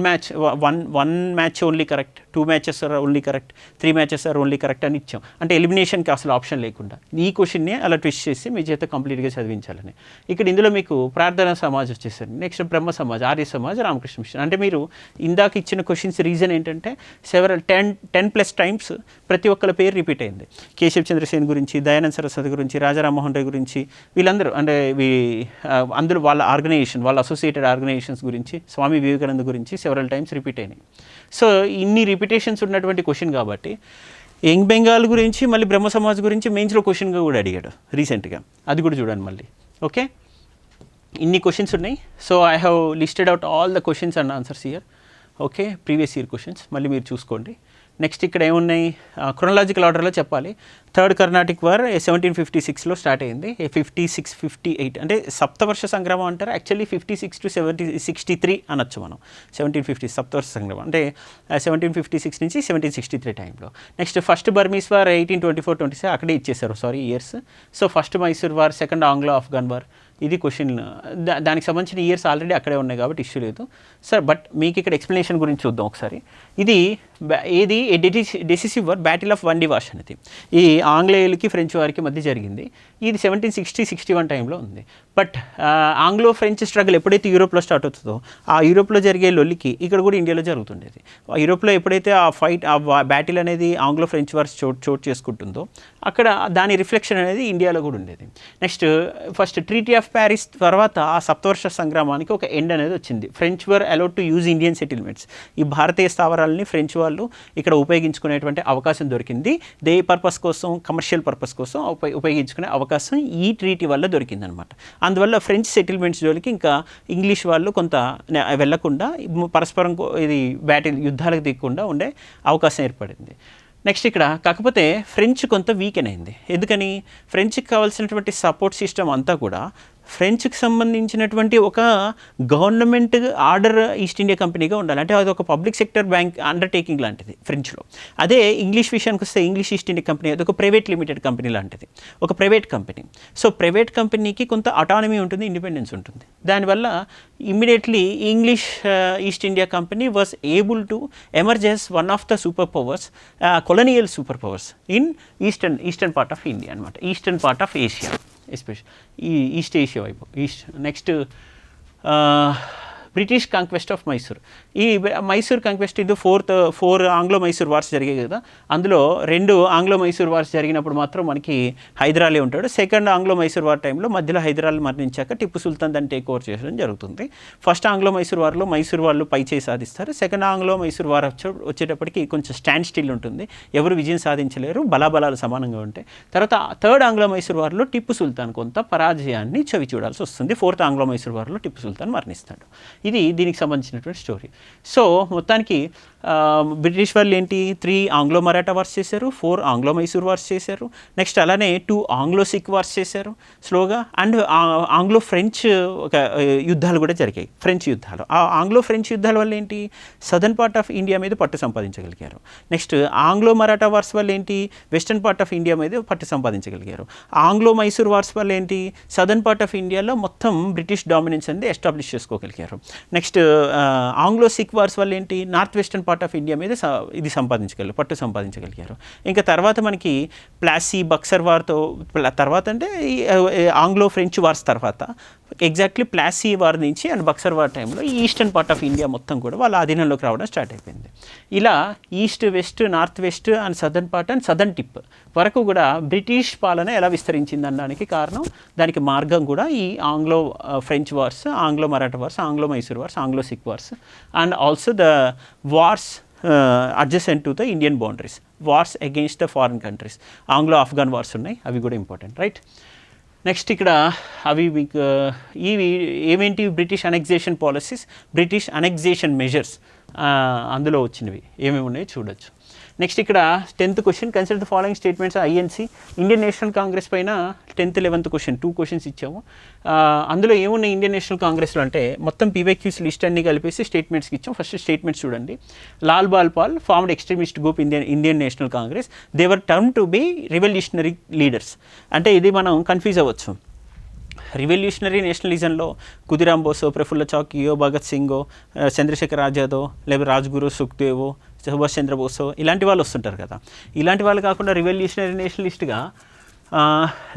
match only correct, 2 matches are only correct, 3 matches are only correct అని ఇచ్చాం. అంటే ఎలిమినేషన్కి అసలు ఆప్షన్ లేకుండా ఈ క్వశ్చన్ని అలా ట్విస్ట్ చేసి మీ చేత కంప్లీట్గా చదివించాలని. ఇక్కడ ఇందులో మీకు ప్రార్థనా సమాజ్ వచ్చేసరి, నెక్స్ట్ బ్రహ్మ సమాజ్, ఆర్య సమాజ్, రామకృష్ణ మిషన్. అంటే మీరు ఇందాక ఇచ్చిన క్వశ్చన్స్ రీజన్ ఏంటంటే 10+ టైమ్స్ ప్రతి ఒక్కరి పేరు రిపీట్ అయింది. కేశవ్ చంద్రసేన్ గురించి, దయానంద సరస్వతి గురించి, రాజా రామ్మోహన్ రాయ్ గురించి, వీళ్ళందరూ అంటే అందులో వాళ్ళ ఆర్గనైజేషన్, వాళ్ళ అసోసియేటెడ్ ఆర్గనైజేషన్స్ గురించి, స్వామి వివేకానంద గురించి సెవరల్ టైమ్స్ రిపీట్ అయినాయి. సో ఇన్ని రిపిటేషన్స్ ఉన్నటువంటి క్వశ్చన్ కాబట్టి యంగ్ బెంగాల్ గురించి, మళ్ళీ బ్రహ్మ సమాజ్ గురించి మెయిన్స్లో క్వశ్చన్గా కూడా అడిగాడు రీసెంట్గా, అది కూడా చూడండి మళ్ళీ. ఓకే, ఇన్ని క్వశ్చన్స్ ఉన్నాయి. So I have listed out all the questions and answers here. Okay, previous year questions మళ్ళీ మీరు చూసుకోండి. నెక్స్ట్ ఇక్కడ ఏమున్నాయి, క్రొనలాజికల్ ఆర్డర్లో చెప్పాలి. థర్డ్ కర్ణాటిక్ వార్ 1756లో స్టార్ట్ అయింది. 56-58 అంటే సప్తవర్ష సంగ్రామం అంటారు. యాక్చువల్లీ 56 to 63 అనొచ్చు మనం. 1750 సప్తవర్ష సంగ్రామం అంటే 1756 నుంచి 1763 టైంలో. నెక్స్ట్ ఫస్ట్ బర్మీస్ వార్ 1824-26 అక్కడే ఇచ్చేసారు, sorry years. So first Mysore war, second Anglo Afghan war, ఇది క్వశ్చన్. దానికి సంబంధించిన ఇయర్స్ ఆల్రెడీ అక్కడే ఉన్నాయి కాబట్టి ఇష్యూ లేదు సార్. బట్ మీకు ఇక్కడ ఎక్స్ప్లెనేషన్ గురించి చూద్దాం ఒకసారి. ఇది డెసిసివ్ వార్, బ్యాటిల్ ఆఫ్ వండివాష్ అనేది ఈ ఆంగ్లేయులకి ఫ్రెంచ్ వారికి మధ్య జరిగింది. ఇది 1760-61 టైంలో ఉంది. బట్ ఆంగ్లో ఫ్రెంచ్ స్ట్రగుల్ ఎప్పుడైతే యూరోప్లో స్టార్ట్ అవుతుందో, ఆ యూరోప్లో జరిగే లొల్లికి ఇక్కడ కూడా ఇండియాలో జరుగుతుండేది. యూరోప్లో ఎప్పుడైతే ఆ బ్యాటిల్ అనేది ఆంగ్లో ఫ్రెంచ్ వార్స్ చోటు చేసుకుంటుందో అక్కడ దాని రిఫ్లెక్షన్ అనేది ఇండియాలో కూడా ఉండేది. Next first treaty of Paris తర్వాత ఆ సప్తవర్ష సంగ్రామానికి ఒక ఎండ్ అనేది వచ్చింది. French were allowed to use Indian settlements. ఈ భారతీయ స్థావరాలని ఫ్రెంచ్ వాళ్ళు ఇక్కడ ఉపయోగించుకునేటువంటి అవకాశం దొరికింది. దే పర్పస్ కోసం, కమర్షియల్ పర్పస్ కోసం ఉపయోగించుకునే అవకాశం ఈ ట్రీటీ వల్ల దొరికిందనమాట. అందువల్ల ఫ్రెంచ్ సెటిల్మెంట్స్ జోలికి ఇంకా ఇంగ్లీష్ వాళ్ళు కొంత వెళ్లకుండా పరస్పరం ఇది యుద్ధాలకు దిగకుండా ఉండే అవకాశం ఏర్పడింది. నెక్స్ట్ ఇక్కడ కాకపోతే ఫ్రెంచ్ కొంత వీకెన్ అయింది. ఎందుకని? ఫ్రెంచ్కి కావాల్సినటువంటి సపోర్ట్ సిస్టమ్ అంతా కూడా ఫ్రెంచ్కి సంబంధించినటువంటి ఒక గవర్నమెంట్ ఆర్డర్ ఈస్ట్ ఇండియా కంపెనీగా ఉండాలి. అంటే అది ఒక పబ్లిక్ సెక్టర్ బ్యాంక్ అండర్టేకింగ్ లాంటిది ఫ్రెంచ్లో. అదే ఇంగ్లీష్ విషయానికి వస్తే ఇంగ్లీష్ ఈస్ట్ ఇండియా కంపెనీ అది ఒక ప్రైవేట్ లిమిటెడ్ కంపెనీ లాంటిది, ఒక ప్రైవేట్ కంపెనీ. సో ప్రైవేట్ కంపెనీకి కొంత అటానమీ ఉంటుంది, ఇండిపెండెన్స్ ఉంటుంది. దానివల్ల immediately English East India Company was able to emerge as one of the super powers, colonial super powers in eastern part of India అనమాట, eastern part of Asia, especial ఈ East Asia వైపు. Next British conquest of Mysore. ఈ Mysore conquest ఇది four Anglo Mysore wars జరిగాయి కదా, అందులో 2 Anglo Mysore wars జరిగినప్పుడు మాత్రం మనకి హైదరాలీ ఉంటాడు. సెకండ్ ఆంగ్లో మైసూర్ వార్ టైంలో మధ్యలో హైదరాలీ మరణించాక టిప్పు సుల్తాన్ దాన్ని టేక్ ఓవర్ చేయడం జరుగుతుంది. ఫస్ట్ ఆంగ్లో మైసూర్ వార్లో మైసూర్ వాళ్ళు పై చేయి సాధిస్తారు. సెకండ్ ఆంగ్లో మైసూర్ వార్ వచ్చేటప్పటికి కొంచెం స్టాండ్ స్టిల్ ఉంటుంది, ఎవరు విజయం సాధించలేరు, బలాబలాలు సమానంగా ఉంటాయి. తర్వాత థర్డ్ ఆంగ్లో మైసూర్ వార్లో టిప్పు సుల్తాన్ కొంత పరాజయాన్ని చవి చూడాల్సి వస్తుంది. ఫోర్త్ ఆంగ్లో మైసూర్ వార్లో టిప్పు సుల్తాన్ మరణిస్తాడు. ఇది దీనికి సంబంధించినటువంటి స్టోరీ. సో మొత్తానికి బ్రిటిష్ వాళ్ళు ఏంటి 3 ఆంగ్లో మరాఠా వార్స్ చేశారు, 4 ఆంగ్లో మైసూర్ వార్స్ చేశారు, నెక్స్ట్ అలానే 2 ఆంగ్లో సిక్ వార్స్ చేశారు స్లోగా, అండ్ ఆంగ్లో ఫ్రెంచ్ ఒక యుద్ధాలు కూడా జరిగాయి, ఫ్రెంచ్ యుద్ధాలు. ఆ ఆంగ్లో ఫ్రెంచ్ యుద్ధాల వల్ల ఏంటి సదర్న్ పార్ట్ ఆఫ్ ఇండియా మీద పట్టు సంపాదించగలిగారు. నెక్స్ట్ ఆంగ్లో మరాఠా వార్స్ వల్ల ఏంటి వెస్టర్న్ పార్ట్ ఆఫ్ ఇండియా మీద పట్టు సంపాదించగలిగారు. ఆంగ్లో మైసూర్ వార్స్ వల్ల ఏంటి సదర్న్ పార్ట్ ఆఫ్ ఇండియాలో మొత్తం బ్రిటిష్ డామినెన్స్ అనేది ఎస్టాబ్లిష్ చేసుకోగలిగారు. నెక్స్ట్ ఆంగ్లో సిక్ వార్స్ వల్ల ఏంటి north western part of India మీద ఇది పట్టు సంపాదించగలిగారు. ఇంకా తర్వాత మనకి ప్లాసీ బక్సర్ వార్తో తర్వాత అంటే ఆంగ్లో ఫ్రెంచ్ వార్స్ తర్వాత ఎగ్జాక్ట్లీ ప్లాసీ వార్ నుంచి అండ్ బక్సర్ వార్ టైంలో ఈ ఈస్టర్న్ పార్ట్ ఆఫ్ ఇండియా మొత్తం కూడా వాళ్ళ ఆధీనంలోకి రావడం స్టార్ట్ అయిపోయింది. ఇలా east west north west and southern part and southern tip వరకు కూడా బ్రిటిష్ పాలన ఎలా విస్తరించింది అనడానికి కారణం, దానికి మార్గం కూడా ఈ Anglo French wars, Anglo Maratha wars, Anglo Mysore wars, Anglo Sikh wars and also the wars adjacent to the Indian boundaries, wars against the foreign countries, Anglo Afghan wars ఉన్నాయి, అవి కూడా ఇంపార్టెంట్ రైట్. నెక్స్ట్ ఇక్కడ అవి ఇవి ఏమేంటి British annexation policies, British annexation measures అందులో వచ్చినవి ఏమేమి ఉన్నాయో చూడొచ్చు. నెక్స్ట్ ఇక్కడ 10th question, consider the following statements INC Indian National Congress పైన 10th 11th క్వశ్చన్ 2 క్వశ్చన్స్ ఇచ్చాము. అందులో ఏమున్నాయి ఇండియన్ నేషనల్ కాంగ్రెస్లో అంటే మొత్తం పీవైక్యూస్ లిస్ట్ అన్ని కలిపేసి స్టేట్మెంట్స్కి ఇచ్చాం. ఫస్ట్ స్టేట్మెంట్స్ చూడండి. Lal Bal Pal formed extremist group Indian National Congress, they were term to be revolutionary leaders. అంటే ఇది మనం కన్ఫ్యూజ్ అవ్వచ్చు. రివల్యూషనరీ నేషనలిజంలో కుదిరాం బోసో, ప్రఫుల్ల చాకియో, భగత్ సింగో, చంద్రశేఖర్ ఆజాదో, లేకపోతే రాజ్గురు, సుఖ్దేవో, సుభాష్ చంద్రబోసో ఇలాంటి వాళ్ళు వస్తుంటారు కదా. ఇలాంటి వాళ్ళు కాకుండా రివల్యూషనరీ నేషనలిస్ట్గా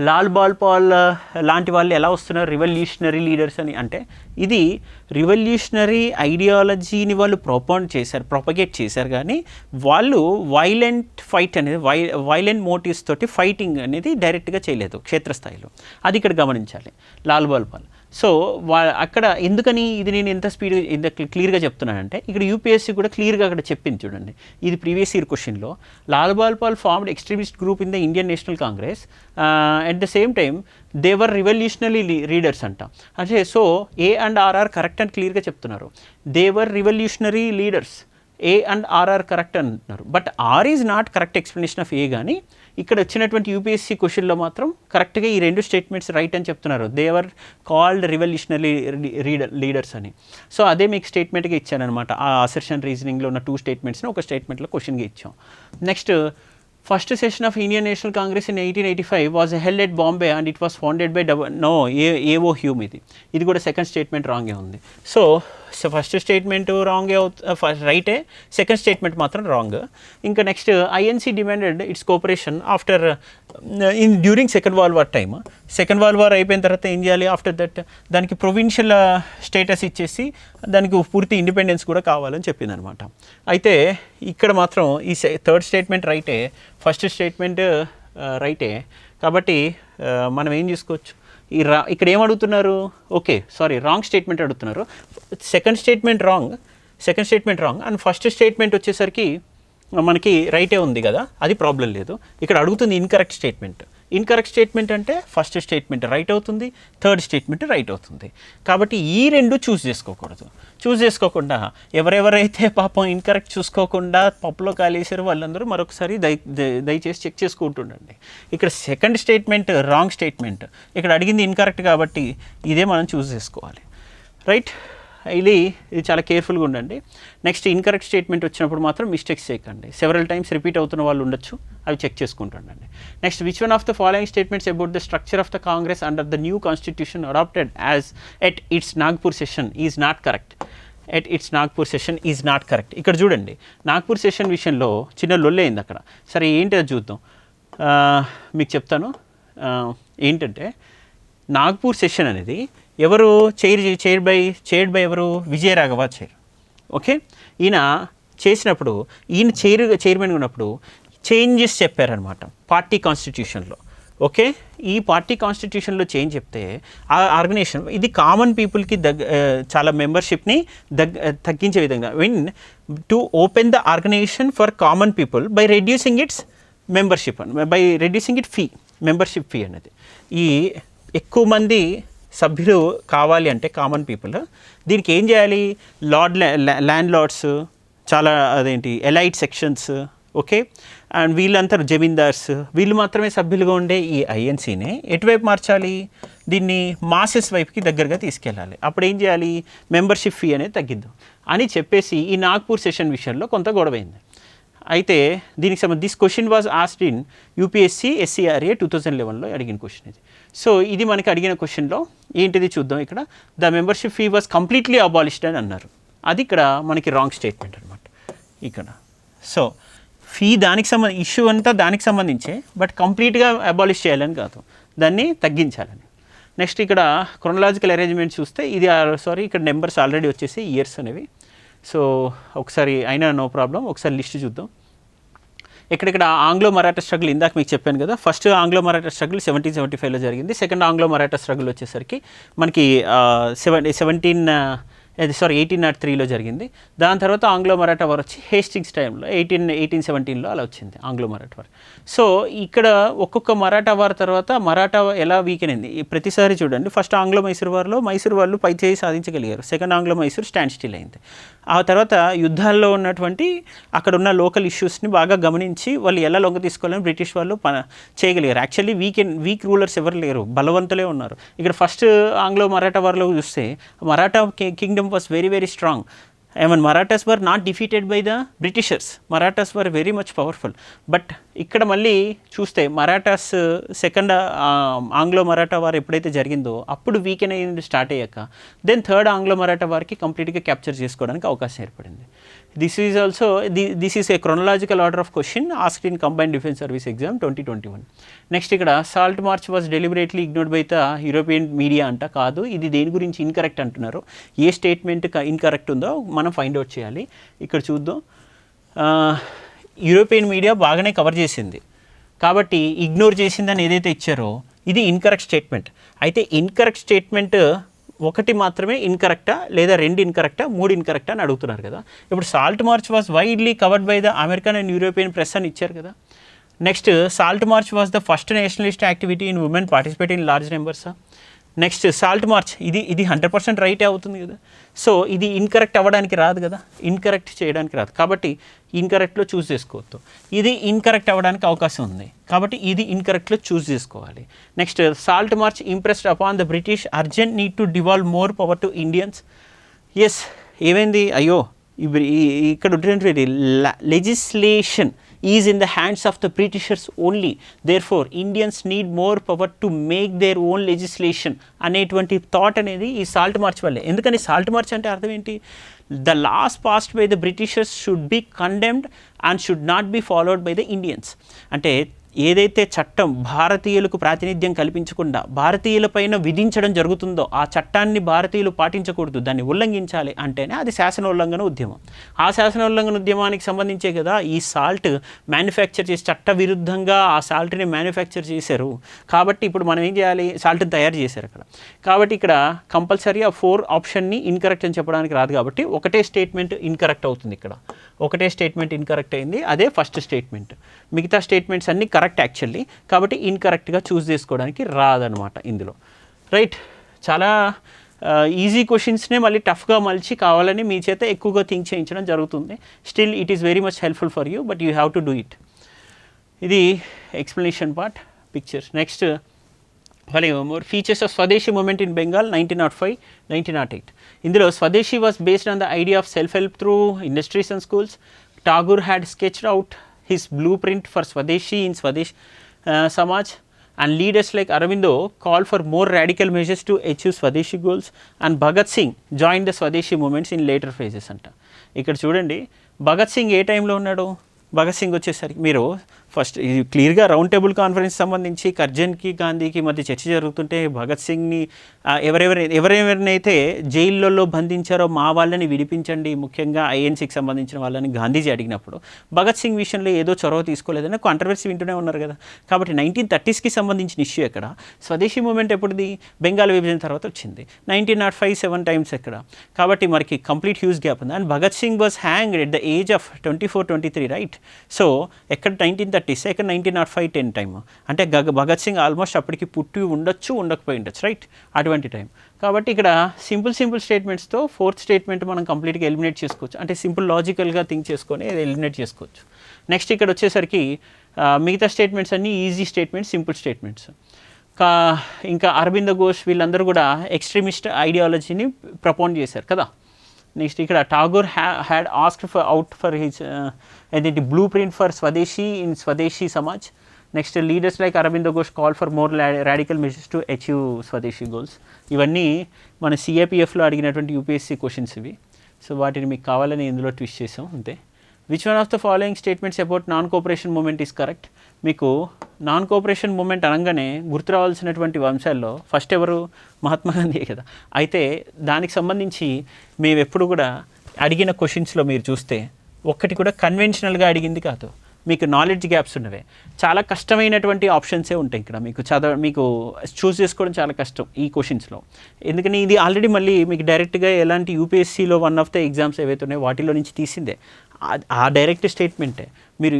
లాల్ బాల్ పాల్ లాంటి వాళ్ళు ఎలా వస్తున్నారు రివల్యూషనరీ లీడర్స్ అని అంటే, ఇది రివల్యూషనరీ ఐడియాలజీని వాళ్ళు ప్రొపగేట్ చేశారు కానీ వాళ్ళు వైలెంట్ ఫైట్ అనేది వైలెంట్ మోటివ్స్ తోటి ఫైటింగ్ అనేది డైరెక్ట్గా చేయలేదు క్షేత్రస్థాయిలో. అది ఇక్కడ గమనించాలి లాల్ బాల్ పాల్. సో అక్కడ ఎందుకని ఇది నేను ఎంత క్లియర్గా చెప్తున్నానంటే, ఇక్కడ యూపీఎస్సీ కూడా క్లియర్గా అక్కడ చెప్పింది చూడండి. ఇది ప్రీవియస్ ఇయర్ క్వశ్చన్లో Lal Bal Pal formed extremist group in the Indian National Congress at the same time they were revolutionary leaders అంట. అంటే so A and RR correct అని క్లియర్గా చెప్తున్నారు. They were revolutionary leaders, A and RR correct అంటున్నారు. But R is not correct explanation of A, కానీ ఇక్కడ వచ్చినటువంటి UPSC క్వశ్చన్లో మాత్రం కరెక్ట్గా ఈ 2 స్టేట్మెంట్స్ రైట్ అని చెప్తున్నారు. They are called revolutionary leaders అని. సో అదే మీకు స్టేట్మెంట్గా ఇచ్చానమాట. ఆ అసర్షన్ రీజనింగ్లో ఉన్న 2 స్టేట్మెంట్స్ని ఒక స్టేట్మెంట్లో క్వశ్చన్గా ఇచ్చాం. Next first session of Indian National Congress in 1885 was held at Bombay and it was founded by AO Hume. ఇది కూడా సెకండ్ స్టేట్మెంట్ రాంగే ఉంది. సో ఫస్ట్ స్టేట్మెంట్ రాంగే రైటే, సెకండ్ స్టేట్మెంట్ మాత్రం రాంగ్. ఇంకా next INC demanded it's cooperation after during second world war time. Second world war అయిపోయిన తర్వాత ఏం చేయాలి, ఆఫ్టర్ దట్ దానికి ప్రొవిన్షియల్ స్టేటస్ ఇచ్చేసి దానికి పూర్తి ఇండిపెండెన్స్ కూడా కావాలని చెప్పింది అనమాట. అయితే ఇక్కడ మాత్రం ఈ థర్డ్ స్టేట్మెంట్ రైటే, ఫస్ట్ స్టేట్మెంట్ రైటే. కాబట్టి మనం ఏం చేసుకోవచ్చు, ఇక్కడ ఏం అడుగుతున్నారు, ఓకే సారీ రాంగ్ స్టేట్మెంట్ అడుగుతున్నారు. Second statement wrong and first statement వచ్చేసరికి మనకి రైటే ఉంది కదా, అది ప్రాబ్లం లేదు. ఇక్కడ అడుగుతుంది ఇన్కరెక్ట్ స్టేట్మెంట్. ఇన్కరెక్ట్ స్టేట్మెంట్ అంటే ఫస్ట్ స్టేట్మెంట్ రైట్ అవుతుంది, థర్డ్ స్టేట్మెంట్ రైట్ అవుతుంది. కాబట్టి ఈ 2 చూస్ చేసుకోకుండా ఎవరెవరైతే పాపం ఇన్కరెక్ట్ చూసుకోకుండా పప్పులో కాలేసారో వాళ్ళందరూ మరొకసారి దయచేసి చెక్ చేసుకుంటుండండి. ఇక్కడ సెకండ్ స్టేట్మెంట్ రాంగ్ స్టేట్మెంట్, ఇక్కడ అడిగింది ఇన్కరెక్ట్ కాబట్టి ఇదే మనం చూస్ చేసుకోవాలి రైట్. ఇది చాలా కేర్ఫుల్గా ఉండండి. నెక్స్ట్ ఇన్కరెక్ట్ స్టేట్మెంట్ వచ్చినప్పుడు మాత్రం మిస్టేక్స్ చేయకండి. సెవెరల్ టైమ్స్ రిపీట్ అవుతున్న వాళ్ళు ఉండొచ్చు, అవి చెక్ చేసుకుంటుండండి. Next which one of the following statements about the structure of the Congress under the new constitution adopted as at its Nagpur session is not correct. ఇక్కడ చూడండి, నాగ్పూర్ సెషన్ విషయంలో చిన్న లొల్లే అయింది అక్కడ. సరే ఏంటి అది చూద్దాం, మీకు చెప్తాను. ఏంటంటే నాగ్పూర్ సెషన్ అనేది ఎవరు చైర్డ్ బై ఎవరు, విజయరాఘవాచారి. ఓకే, ఈయన చేసినప్పుడు ఈయన చైర్మన్ ఉన్నప్పుడు చేంజెస్ చెప్పారనమాట పార్టీ కాన్స్టిట్యూషన్లో. ఓకే, ఈ పార్టీ కాన్స్టిట్యూషన్లో చేంజ్ చెప్తే ఆ ఆర్గనైజేషన్ ఇది కామన్ పీపుల్కి చాలా మెంబర్షిప్ని తగ్గించే విధంగా to open the organisation for common people by reducing its membership membership fee అనేది. ఈ ఎక్కువ మంది సభ్యులు కావాలి అంటే కామన్ పీపుల్ దీనికి ఏం చేయాలి, ల్యాండ్ లార్డ్స్, చాలా అదేంటి ఎలైట్ సెక్షన్స్, ఓకే, అండ్ వీళ్ళంతా జమీందార్స్, వీళ్ళు మాత్రమే సభ్యులుగా ఉండే ఈ ఐఎన్సీని ఎటువైపు మార్చాలి, దీన్ని మాసెస్ వైపుకి దగ్గరగా తీసుకెళ్ళాలి. అప్పుడు ఏం చేయాలి, మెంబర్షిప్ ఫీ అనేది తగ్గిద్దాం అని చెప్పేసి ఈ నాగ్పూర్ సెషన్ విషయంలో కొంత గొడవైంది. అయితే దీనికి సంబంధించి this question was asked in UPSC SCRA 2011లో అడిగిన క్వశ్చన్ ఇది. సో ఇది మనకి అడిగిన క్వశ్చన్లో ఏంటిది చూద్దాం. ఇక్కడ the membership fee was completely abolished అని అన్నారు. అది ఇక్కడ మనకి రాంగ్ స్టేట్మెంట్ అనమాట ఇక్కడ. సో ఫీ దానికి ఇష్యూ అంతా దానికి సంబంధించే, బట్ కంప్లీట్గా అబాలిష్ చేయాలని కాదు, దాన్ని తగ్గించాలని. నెక్స్ట్ ఇక్కడ క్రోనలాజికల్ అరేంజ్మెంట్ చూస్తే ఇది ఇక్కడ నెంబర్స్ ఆల్రెడీ వచ్చేసి ఇయర్స్ అనేవి. సో ఒకసారి అయినా నో ప్రాబ్లం, ఒకసారి లిస్ట్ చూద్దాం. ఇక్కడ ఆంగ్లో మరాఠా స్ట్రగుల్ ఇందాక మీకు చెప్పాను కదా, ఫస్ట్ ఆంగ్లో మరాఠా స్ట్రగుల్ 1775లో జరిగింది. సెకండ్ ఆంగ్లో మరాఠా స్ట్రగుల్ వచ్చేసరికి మనకి 1803లో జరిగింది. దాని తర్వాత ఆంగ్లో మరాఠా వార్ వచ్చి హేస్టింగ్స్ టైంలో 1817లో అలా వచ్చింది ఆంగ్లో మరాఠా వార్. సో ఇక్కడ ఒక్కొక్క మరాఠా వార్ తర్వాత మరాఠా ఎలా వీకెన్ అయింది ప్రతిసారి చూడండి. ఫస్ట్ ఆంగ్లో మైసూర్ వార్లో మైసూర్ వాళ్ళు పై చేయి సాధించగలిగారు. Second Anglo Mysore stand still అయింది. ఆ తర్వాత యుద్ధాల్లో ఉన్నటువంటి అక్కడ ఉన్న లోకల్ ఇష్యూస్ని బాగా గమనించి వాళ్ళు ఎలా లొంగ తీసుకోవాలని బ్రిటిష్ వాళ్ళు చేయగలిగారు. యాక్చువల్లీ వీక్ రూలర్స్ ఎవరు లేరు, బలవంతులే ఉన్నారు. ఇక్కడ ఫస్ట్ ఆంగ్లో మరాఠా వార్లో చూస్తే Maratha Kingdom was very strong. Even Marathas were not defeated by the Britishers. Marathas were very much powerful. But ఇక్కడ మళ్ళీ చూస్తే Marathas second Anglo Maratha war ఎప్పుడైతే జరిగిందో అప్పుడు వీకెన్ అయ్యింది స్టార్ట్ అయ్యాక, దెన్ థర్డ్ ఆంగ్లో మరాఠా వార్కి కంప్లీట్గా క్యాప్చర్ చేసుకోవడానికి అవకాశం ఏర్పడింది. This is a chronological order of question asked in combined defence service exam 2021. Next ఇక్కడ salt march was deliberately ignored by the European media అంట. కాదు, ఇది దేని గురించి ఇన్కరెక్ట్ అంటున్నారు, ఏ స్టేట్మెంట్ ఇన్కరెక్ట్ ఉందో మనం ఫైండ్ అవుట్ చేయాలి. ఇక్కడ చూద్దాం. యూరోపియన్ మీడియా బాగానే కవర్ చేసింది కాబట్టి ఇగ్నోర్ చేసిందని ఏదైతే ఇచ్చారో ఇది ఇన్కరెక్ట్ స్టేట్మెంట్. అయితే ఇన్కరెక్ట్ స్టేట్మెంట్ ఒకటి మాత్రమే ఇన్కరెక్టా లేదా రెండు ఇన్కరెక్టా మూడు ఇన్కరెక్టా అని అడుగుతున్నారు కదా. ఇప్పుడు salt march was widely covered by the American and European press అని ఇచ్చారు కదా. Next salt march was the first nationalist activity in women participate in large నెంబర్సా. నెక్స్ట్ సాల్ట్ మార్చ్ ఇది 100% రైటే అవుతుంది కదా. సో ఇది ఇన్కరెక్ట్ అవ్వడానికి రాదు కదా, ఇన్కరెక్ట్ చేయడానికి రాదు కాబట్టి ఇన్కరెక్ట్లో చూస్ చేసుకోవద్దు. ఇది ఇన్కరెక్ట్ అవ్వడానికి అవకాశం ఉంది కాబట్టి ఇది ఇన్కరెక్ట్లో చూస్ చేసుకోవాలి. Next salt march impressed upon the British urgent need to devolve more power to Indians. Yes, ఏమైంది, అయ్యో ఇక్కడ ఉన్నటువంటి legislation is in the hands of the Britishers only, therefore Indians need more power to make their own legislation అనేటువంటి thought అనేది ఈ salt March వల్లే. ఎందుకని salt March అంటే అర్థం ఏంటి, the laws passed by the Britishers should be condemned and should not be followed by the Indians. అంటే ఏదైతే చట్టం భారతీయులకు ప్రాతినిధ్యం కల్పించకుండా భారతీయులపైన విధించడం జరుగుతుందో ఆ చట్టాన్ని భారతీయులు పాటించకూడదు, దాన్ని ఉల్లంఘించాలి అంటేనే అది శాసనోల్లంఘన ఉద్యమం. ఆ శాసనోల్లంఘన ఉద్యమానికి సంబంధించే కదా ఈ సాల్ట్ మ్యానుఫ్యాక్చర్ చేసి చట్ట విరుద్ధంగా ఆ సాల్ట్ని మ్యానుఫ్యాక్చర్ చేశారు. కాబట్టి ఇప్పుడు మనం ఏం చేయాలి, సాల్ట్ని తయారు చేశారు అక్కడ. కాబట్టి ఇక్కడ కంపల్సరీ ఆ 4 ఆప్షన్ని ఇన్కరెక్ట్ అని చెప్పడానికి రాదు కాబట్టి ఒకటే స్టేట్మెంట్ ఇన్కరెక్ట్ అవుతుంది. ఇక్కడ ఒకటే స్టేట్మెంట్ ఇన్కరెక్ట్ అయింది, అదే ఫస్ట్ స్టేట్మెంట్. మిగతా స్టేట్మెంట్స్ అన్నీ కరెక్ట్ యాక్చువల్లీ, కాబట్టి ఇన్కరెక్ట్గా చూస్ చేసుకోవడానికి రాదనమాట ఇందులో. రైట్, చాలా ఈజీ క్వశ్చన్స్నే మళ్ళీ టఫ్గా మలిచి కావాలని మీ చేత ఎక్కువగా థింక్ చేయించడం జరుగుతుంది. Still it is very much helpful for you, but you have to do it. ఇది explanation part. Pictures. Next more features of Swadeshi movement in Bengal 1905-1908. ఇందులో Swadeshi was based on the idea of self help through industries and schools. Tagore had sketched out his blueprint for స్వదేశీ in Swadesh Samaj and leaders like Aurobindo called for more radical measures to achieve Swadeshi goals, and Bhagat Singh joined the Swadeshi movements in later phases anta. ఇక్కడ చూడండి భగత్ సింగ్ ఏ టైంలో ఉన్నాడు, భగత్ సింగ్ వచ్చేసరికి మీరు first ఇది క్లియర్గా round table conference సంబంధించి కర్జన్కి గాంధీకి మధ్య చర్చ జరుగుతుంటే భగత్ సింగ్ని ఎవరెవరినైతే జైళ్ళల్లో బంధించారో మా వాళ్ళని విడిపించండి, ముఖ్యంగా ఐఎన్సీకి సంబంధించిన వాళ్ళని గాంధీజీ అడిగినప్పుడు భగత్ సింగ్ విషయంలో ఏదో చొరవ తీసుకోలేదని కాంట్రవర్సీ వింటూనే ఉన్నారు కదా. కాబట్టి 1930స్కి సంబంధించిన ఇష్యూ ఎక్కడ, స్వదేశీ మూమెంట్ ఎప్పుడుది, బెంగాల్ విభజన తర్వాత వచ్చింది 1905-7 టైమ్స్ ఎక్కడ. కాబట్టి మనకి కంప్లీట్ హ్యూజ్ గ్యాప్ ఉంది. And Bhagat Singh was hanged at the age of 24-23 right. So ఎక్కడ 1930 1930 సెకండ్ 1905 10 టైమ్, అంటే భగత్ సింగ్ ఆల్మోస్ట్ అప్పటికి పుట్టి ఉండొచ్చు ఉండకపోయి ఉండొచ్చు, రైట్, అటువంటి టైం. కాబట్టి ఇక్కడ సింపుల్ స్టేట్మెంట్స్తో ఫోర్త్ స్టేట్మెంట్ మనం కంప్లీట్గా ఎలిమినేట్ చేసుకోవచ్చు, అంటే సింపుల్ లాజికల్గా థింక్ చేసుకొని ఎలిమినేట్ చేసుకోవచ్చు. నెక్స్ట్ ఇక్కడ వచ్చేసరికి మిగతా స్టేట్మెంట్స్ అన్నీ ఈజీ స్టేట్మెంట్స్, సింపుల్ స్టేట్మెంట్స్. ఇంకా అరబిందో ఘోష్ వీళ్ళందరూ కూడా ఎక్స్ట్రీమిస్ట్ ఐడియాలజీని ప్రపోన్ చేశారు కదా. నెక్స్ట్ ఇక్కడ Tagore had asked for his ఏదైతే బ్లూ ప్రింట్ ఫర్ స్వదేశీ in Swadeshi Samaj. Next leaders like Aurobindo Ghosh call for more radical measures to achieve swadeshi goals. ఇవన్నీ మన సిఏపిఎఫ్లో అడిగినటువంటి యూపీఎస్సీ క్వశ్చన్స్ ఇవి. సో వాటిని మీకు కావాలని ఇందులో ట్విస్ట్ చేసాం అంతే. Which one of the following statements about non cooperation moment is correct? మీకు నాన్ కోఆపరేషన్ మూమెంట్ అనగానే గుర్తు రావాల్సినటువంటి అంశాల్లో ఫస్ట్ ఎవరు? మహాత్మా గాంధీ కదా. అయితే దానికి సంబంధించి మేము ఎప్పుడు కూడా అడిగిన క్వశ్చన్స్లో మీరు చూస్తే ఒక్కటి కూడా కన్వెన్షనల్గా అడిగింది కాదు, మీకు నాలెడ్జ్ గ్యాప్స్ ఉన్నవే. చాలా కష్టమైనటువంటి ఆప్షన్సే ఉంటాయి ఇక్కడ, మీకు చూస్ చేసుకోవడం చాలా కష్టం ఈ క్వశ్చన్స్లో. ఎందుకని ఇది ఆల్రెడీ మళ్ళీ మీకు డైరెక్ట్గా ఎలాంటి యూపీఎస్సీలో వన్ ఆఫ్ ద ఎగ్జామ్స్ ఏవైతే ఉన్నాయో వాటిలో నుంచి తీసిందే ఆ డైరెక్ట్ స్టేట్మెంటే మీరు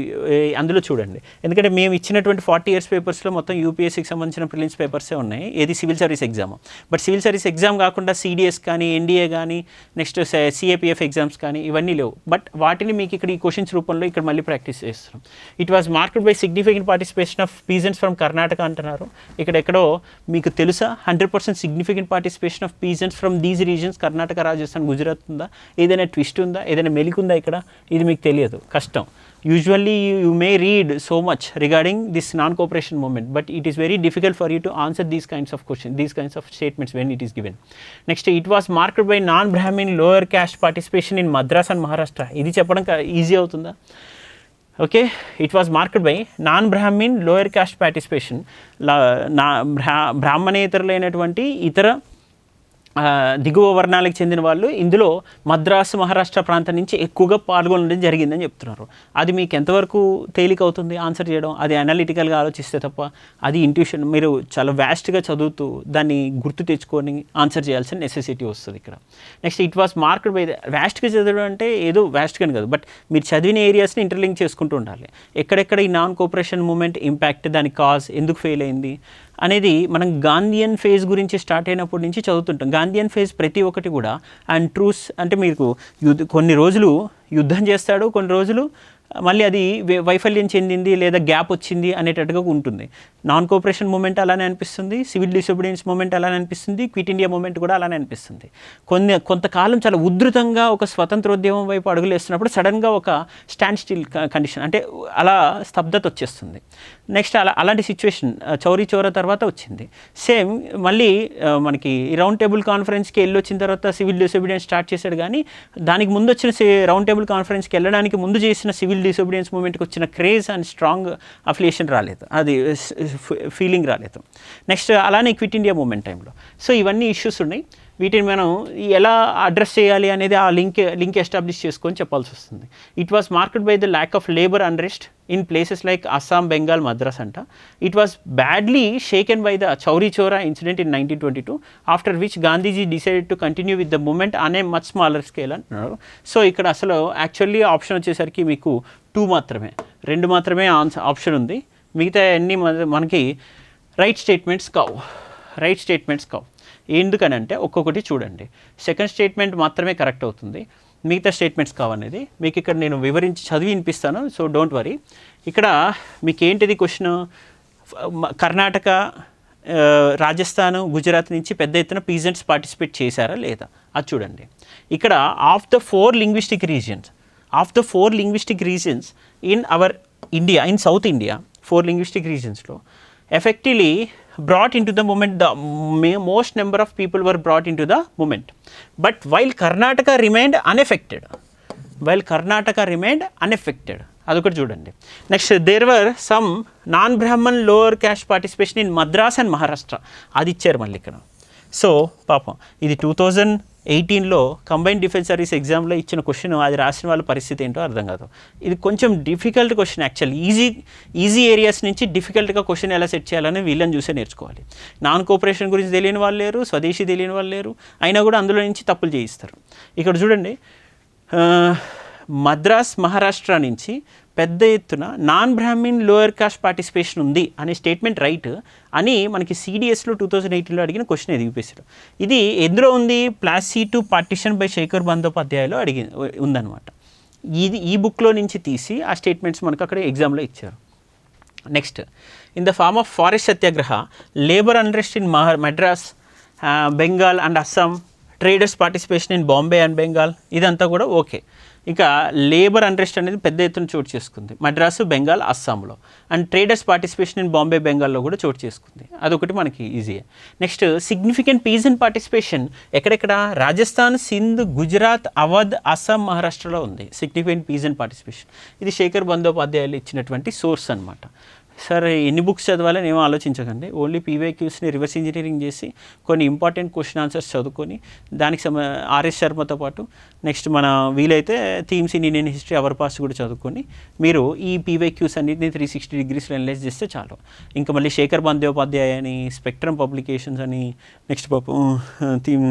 అందులో చూడండి. ఎందుకంటే మేము ఇచ్చినటువంటి 40 years పేపర్స్లో మొత్తం యూపీఎస్సీకి సంబంధించిన ప్రిలిమ్స్ పేపర్సే ఉన్నాయి, ఏది civil service exam. But civil service exam కాకుండా సిడిఎస్ కానీ, ఎన్డీఏ కానీ, నెక్స్ట్ సిఏపిఎఫ్ ఎగ్జామ్స్ కానీ ఇవన్నీ లేవు. బట్ వాటిని మీకు ఇక్కడ ఈ క్వశ్చన్స్ రూపంలో ఇక్కడ మళ్ళీ ప్రాక్టీస్ చేస్తున్నాం. It was marked by significant participation of peasants from Karnataka అంటున్నారు. ఇక్కడ ఎక్కడో మీకు తెలుసా 100% significant participation of peasants from these reasons? Karnataka, Rajasthan, Gujarat ఉందా? ఏదైనా ట్విస్ట్ ఉందా? ఏదైనా మెలికుందా ఇక్కడ? ఇది మీకు తెలియదు, కష్టం. Usually you may read so much regarding this non-cooperation movement, but it is very difficult for you to answer these kinds of questions, these kinds of statements when it is given. Next, it was marked by non-Brahmin lower caste participation in Madras and Maharashtra. ఇది చెప్పడం easy అవుతుందా? Okay, it was marked by non Brahmin lower caste participation. బ్రాహ్మణేతరులైనటువంటి ఇతర దిగువ వర్ణాలకు చెందిన వాళ్ళు ఇందులో మద్రాసు, మహారాష్ట్ర ప్రాంతం నుంచి ఎక్కువగా పాల్గొనడం జరిగిందని చెప్తున్నారు. అది మీకు ఎంతవరకు తేలిక అవుతుంది ఆన్సర్ చేయడం? అది అనలిటికల్గా ఆలోచిస్తే తప్ప, అది ఇంట్యూషన్, మీరు చాలా వ్యాస్ట్గా చదువుతూ దాన్ని గుర్తు తెచ్చుకొని ఆన్సర్ చేయాల్సిన నెసెసిటీ వస్తుంది ఇక్కడ. Next, it was marked by వ్యాస్ట్గా చదవడం అంటే ఏదో వ్యాస్ట్గా కాదు, బట్ మీరు చదివిన ఏరియాస్ని ఇంటర్లింక్ చేసుకుంటూ ఉండాలి. ఎక్కడెక్కడ ఈ నాన్ కోఆపరేషన్ మూమెంట్ ఇంపాక్ట్, దాని కాజ్, ఎందుకు ఫెయిల్ అయింది అనేది మనం గాంధీయన్ ఫేజ్ గురించి స్టార్ట్ అయినప్పటి నుంచి చదువుతుంటాం. గాంధీయన్ ఫేజ్ ప్రతి ఒక్కటి కూడా అండ్ ట్రూస్ అంటే మీకు కొన్ని రోజులు యుద్ధం చేస్తాడు, కొన్ని రోజులు మళ్ళీ అది వైఫల్యం చెందింది లేదా గ్యాప్ వచ్చింది అనేటట్టుగా ఉంటుంది. నాన్ కోఆపరేషన్ మూమెంట్ అలానే అనిపిస్తుంది, సివిల్ డిసోబీడియన్స్ మూమెంట్ అలానే అనిపిస్తుంది, క్విట్ ఇండియా మూమెంట్ కూడా అలానే అనిపిస్తుంది. కొంతకాలం చాలా ఉధృతంగా ఒక స్వతంత్రోద్యమం వైపు అడుగులు వేస్తున్నప్పుడు సడన్గా ఒక స్టాండ్ స్టిల్ కండిషన్, అంటే అలా స్తబ్దత వచ్చేస్తుంది. నెక్స్ట్ అలాంటి సిచ్యువేషన్ చౌరీ చౌరా తర్వాత వచ్చింది. సేమ్ మళ్ళీ మనకి రౌండ్ టేబుల్ కాన్ఫరెన్స్కి వెళ్ళి వచ్చిన తర్వాత సివిల్ డిసోబీడియన్స్ స్టార్ట్ చేశాడు, కానీ దానికి ముందు వచ్చిన రౌండ్ టేబుల్ కాన్ఫరెన్స్కి వెళ్ళడానికి ముందు చేసిన సివిల్ డిసోబీడియన్స్ మూమెంట్కి వచ్చిన క్రేజ్ అండ్ స్ట్రాంగ్ అఫిలియేషన్ రాలేదు, అది ఫీలింగ్ రాలేదు. నెక్స్ట్ అలానే క్విట్ ఇండియా మూమెంట్ టైంలో. సో ఇవన్నీ ఇష్యూస్ ఉన్నాయి, వీటిని మనం ఎలా అడ్రస్ చేయాలి అనేది ఆ లింక్ ఎస్టాబ్లిష్ చేసుకొని చెప్పాల్సి వస్తుంది. It was marked by the lack of labour unrest in places like Assam, Bengal, Madras అంట. It was badly shaken by the Chauri Chaura incident in 1922, after which Gandhiji decided to continue with the movement on a much smaller scale అంటున్నారు. So ఇక్కడ అసలు actually option వచ్చేసరికి మీకు 2 మాత్రమే, 2 మాత్రమే option ఉంది. మిగతా అన్నీ మనకి రైట్ స్టేట్మెంట్స్ కావు. ఎందుకనంటే ఒక్కొక్కటి చూడండి, సెకండ్ స్టేట్మెంట్ మాత్రమే కరెక్ట్ అవుతుంది, మిగతా స్టేట్మెంట్స్ కావనేది మీకు ఇక్కడ నేను వివరించి చదివి వినిపిస్తాను. So don't worry. ఇక్కడ మీకు ఏంటిది క్వశ్చన్, కర్ణాటక, రాజస్థాన్, గుజరాత్ నుంచి పెద్ద ఎత్తున పీజెంట్స్ పార్టిసిపేట్ చేశారా లేదా అది చూడండి. ఇక్కడ of the 4 linguistic regions in our India, in South India, 4 linguistic regionsలో effectively brought into the movement, the most number of people were brought into the movement, but while Karnataka remained unaffected, అదొకటి చూడండి. Next, there were some non Brahmin lower caste participation in Madras and Maharashtra, అది ఇచ్చారు మళ్ళీ ఇక్కడ. So పాపం ఇది 2018లో combined defence service ఎగ్జామ్లో ఇచ్చిన క్వశ్చన్, అది రాసిన వాళ్ళ పరిస్థితి ఏంటో అర్థం కాదు. ఇది కొంచెం difficult question actually. Easy areas నుంచి డిఫికల్ట్గా క్వశ్చన్ ఎలా సెట్ చేయాలని వీళ్ళని చూసే నేర్చుకోవాలి. నాన్ కోఆపరేషన్ గురించి తెలియని వాళ్ళు లేరు, స్వదేశీ తెలియని వాళ్ళు లేరు, అయినా కూడా అందులో నుంచి తప్పులు చేయిస్తారు. ఇక్కడ చూడండి, మద్రాస్, మహారాష్ట్ర నుంచి పెద్ద ఎత్తున non Brahmin lower caste participation ఉంది అనే స్టేట్మెంట్ రైట్ అని మనకి CDSలో 2018లో అడిగిన క్వశ్చన్ ఇది యూపీఎస్సీలో. ఇది ఎందులో ఉంది? ప్లాసీ2 పార్టిషన్ బై శేఖర్ బందోపాధ్యాయలో ఉందన్నమాట. ఈ బుక్లో నుంచి తీసి ఆ స్టేట్మెంట్స్ మనకు అక్కడ ఎగ్జామ్లో ఇచ్చారు. Next, in the form of forest satyagraha, labour unrest in Madras, Bengal and Assam, traders participation in Bombay and Bengal, ఇదంతా కూడా ఓకే. ఇక లేబర్ అన్రెస్ట్ అనేది పెద్ద ఎత్తున చోటు చేసుకుంది మద్రాసు, బెంగాల్, అస్సాంలో. And traders participation in Bombay, బెంగాల్లో కూడా చోటు చేసుకుంది. అదొకటి మనకి ఈజీయే. నెక్స్ట్, సిగ్నిఫికెంట్ పీజన్ పార్టిసిపేషన్ ఎక్కడెక్కడ? రాజస్థాన్, సింధ్, గుజరాత్, అవధ్, అస్సాం, మహారాష్ట్రలో ఉంది సిగ్నిఫికెంట్ పీజన్ పార్టిసిపేషన్. ఇది శేఖర్ బందోపాధ్యాయులు ఇచ్చినటువంటి సోర్స్ అనమాట. సరే, ఎన్ని బుక్స్ చదవాలని ఏమో ఆలోచించకండి. ఓన్లీ PYQస్ని రివర్స్ ఇంజనీరింగ్ చేసి కొన్ని ఇంపార్టెంట్ క్వశ్చన్ ఆన్సర్స్ చదువుకొని దానికి RS శర్మతో పాటు నెక్స్ట్ మన వీలైతే themes in Indian history, our past కూడా చదువుకొని మీరు ఈ PYQస్ అన్నింటినీ 360 డిగ్రీస్లో అనలైజ్ చేస్తే చాలు. ఇంకా మళ్ళీ శేఖర్ బందోపాధ్యాయ అని, స్పెక్ట్రమ్ పబ్లికేషన్స్ అని, నెక్స్ట్ థీమ్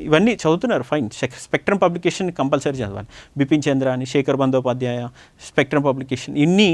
ఇవన్నీ చదువుతున్నారు, ఫైన్. స్పెక్ట్రమ్ పబ్లికేషన్ కంపల్సరీ చదవాలి. బిపిన్ చంద్ర అని, శేఖర్ బందోపాధ్యాయ, స్పెక్ట్రమ్ పబ్లికేషన్, ఇన్ని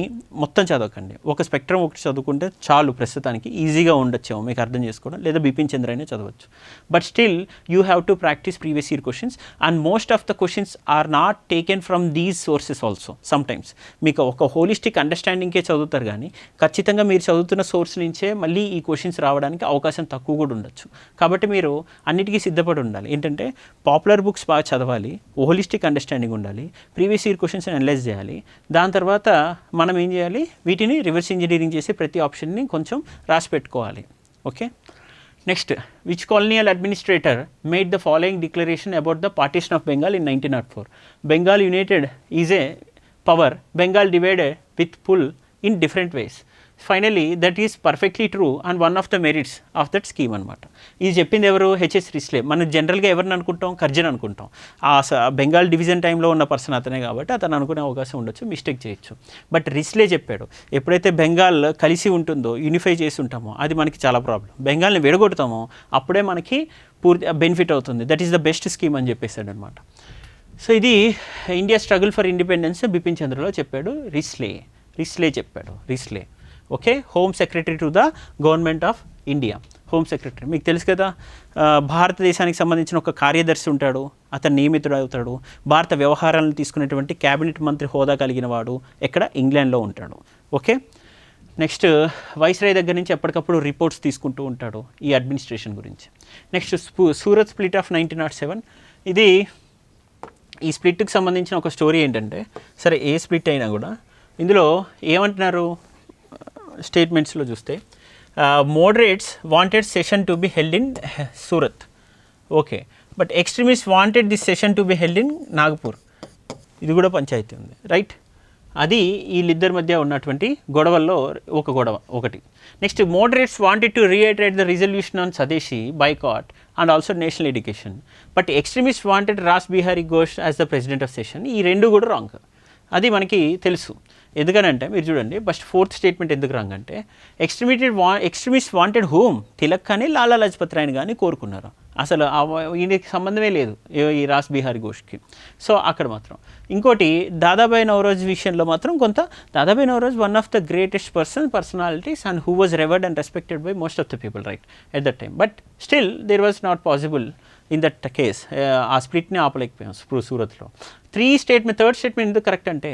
మొత్తం చదవకండి. ఒక స్పెక్ట్రమ్ ఒకటి చదువుకుంటే చాలు, ప్రస్తుతానికి ఈజీగా ఉండొచ్చేమో మీకు అర్థం చేసుకోవడం. లేదా బిపిన్ చంద్ర అయినా చదవచ్చు. But still you have to practise previous year questions and most of the questions are not taken from these sources also. Sometimes మీకు ఒక హోలిస్టిక్ అండర్స్టాండింగ్కే చదువుతారు, కానీ ఖచ్చితంగా మీరు చదువుతున్న సోర్స్ నుంచే మళ్ళీ ఈ క్వశ్చన్స్ రావడానికి అవకాశం తక్కువ కూడా ఉండొచ్చు. కాబట్టి మీరు అన్నిటికీ సిద్ధపడి ఉండాలి. ఏంటంటే పాపులర్ బుక్స్ బాగా చదవాలి, హోలిస్టిక్ అండర్స్టాండింగ్ ఉండాలి, ప్రీవియస్ ఇయర్ క్వశ్చన్స్ అనలైజ్ చేయాలి. దాని తర్వాత మనం ఏం చేయాలి? వీటిని రివర్స్ ఇంజనీరింగ్ చేసి ప్రతి ఆప్షన్ని కొంచెం రాసి పెట్టుకోవాలి. Okay. Next, which colonial administrator made the following declaration about the partition of Bengal in 1904? Bengal united is a power, Bengal divided with pull in different ways. Finally that is perfectly true and one of the merits of that scheme అనమాట. ఇది చెప్పింది ఎవరు? HS Risley. మనం జనరల్గా ఎవరిని అనుకుంటాం? Curzon అనుకుంటాం. ఆ బెంగాల్ డివిజన్ టైంలో ఉన్న పర్సన్ అతనే కాబట్టి అతను అనుకునే అవకాశం ఉండొచ్చు, మిస్టేక్ చేయొచ్చు. బట్ రిస్లే చెప్పాడు, ఎప్పుడైతే బెంగాల్ కలిసి ఉంటుందో, యూనిఫై చేసి ఉంటామో, అది మనకి చాలా ప్రాబ్లం. బెంగాల్ని విడగొడతామో అప్పుడే మనకి పూర్తి బెనిఫిట్ అవుతుంది. That is the best scheme అని చెప్పేశాడు అనమాట. సో ఇది India struggle for independence Bipin చంద్రలో చెప్పాడు, రిస్లే చెప్పాడు. Okay, home secretary to the government of India. Home secretary మీకు తెలుసు కదా, భారతదేశానికి సంబంధించిన ఒక కార్యదర్శి ఉంటాడు, అతను నియమితుడు అవుతాడు. భారత వ్యవహారాలను తీసుకునేటువంటి క్యాబినెట్ మంత్రి హోదా కలిగిన వాడు ఎక్కడ? ఇంగ్లాండ్లో ఉంటాడు. ఓకే. నెక్స్ట్, వైస్రాయ్ దగ్గర నుంచి ఎప్పటికప్పుడు రిపోర్ట్స్ తీసుకుంటూ ఉంటాడు ఈ అడ్మినిస్ట్రేషన్ గురించి. Next, Surat split of 1907. ఇది ఈ స్ప్లిట్కి సంబంధించిన ఒక స్టోరీ ఏంటంటే, సరే ఏ స్ప్లిట్ అయినా కూడా ఇందులో ఏమంటున్నారు స్టేట్మెంట్స్లో చూస్తే, moderates wanted session to be held in Surat. Okay, but extremist wanted this session to be held in Nagpur. ఇది కూడా పంచాయతీ ఉంది, రైట్? అది వీళ్ళిద్దరి మధ్య ఉన్నటువంటి గొడవల్లో ఒక గొడవ ఒకటి. Next, moderates wanted to reiterate the resolution on Swadeshi boycott and also national education, but extremist wanted Rash Behari Ghosh as the president of session. ఈ రెండు కూడా రాంగ్. అది మనకి తెలుసు. ఎందుకనంటే మీరు చూడండి, ఫస్ట్ ఫోర్త్ స్టేట్మెంట్ ఎందుకు రాంగ్ అంటే, ఎక్స్ట్రీమిస్ట్ వాంటెడ్ హోమ్, తిలక్ కానీ లాలా లజపత్ రాయ్ని కానీ కోరుకున్నారు. అసలు ఈయనకి సంబంధమే లేదు ఈ రాస్ బిహారీ ఘోష్కి. సో అక్కడ మాత్రం. ఇంకోటి, దాదాబాయి నౌరోజ్ విషయంలో మాత్రం కొంత, Dadabhai Naoroji one of the greatest personalities and who was revered and respected by most of the people, right, at that time. But still there was not possible in that case. ఆ స్ప్లిట్ని ఆపలేకపోయాం సూరత్లో. థర్డ్ స్టేట్మెంట్ ఎందుకు correct అంటే,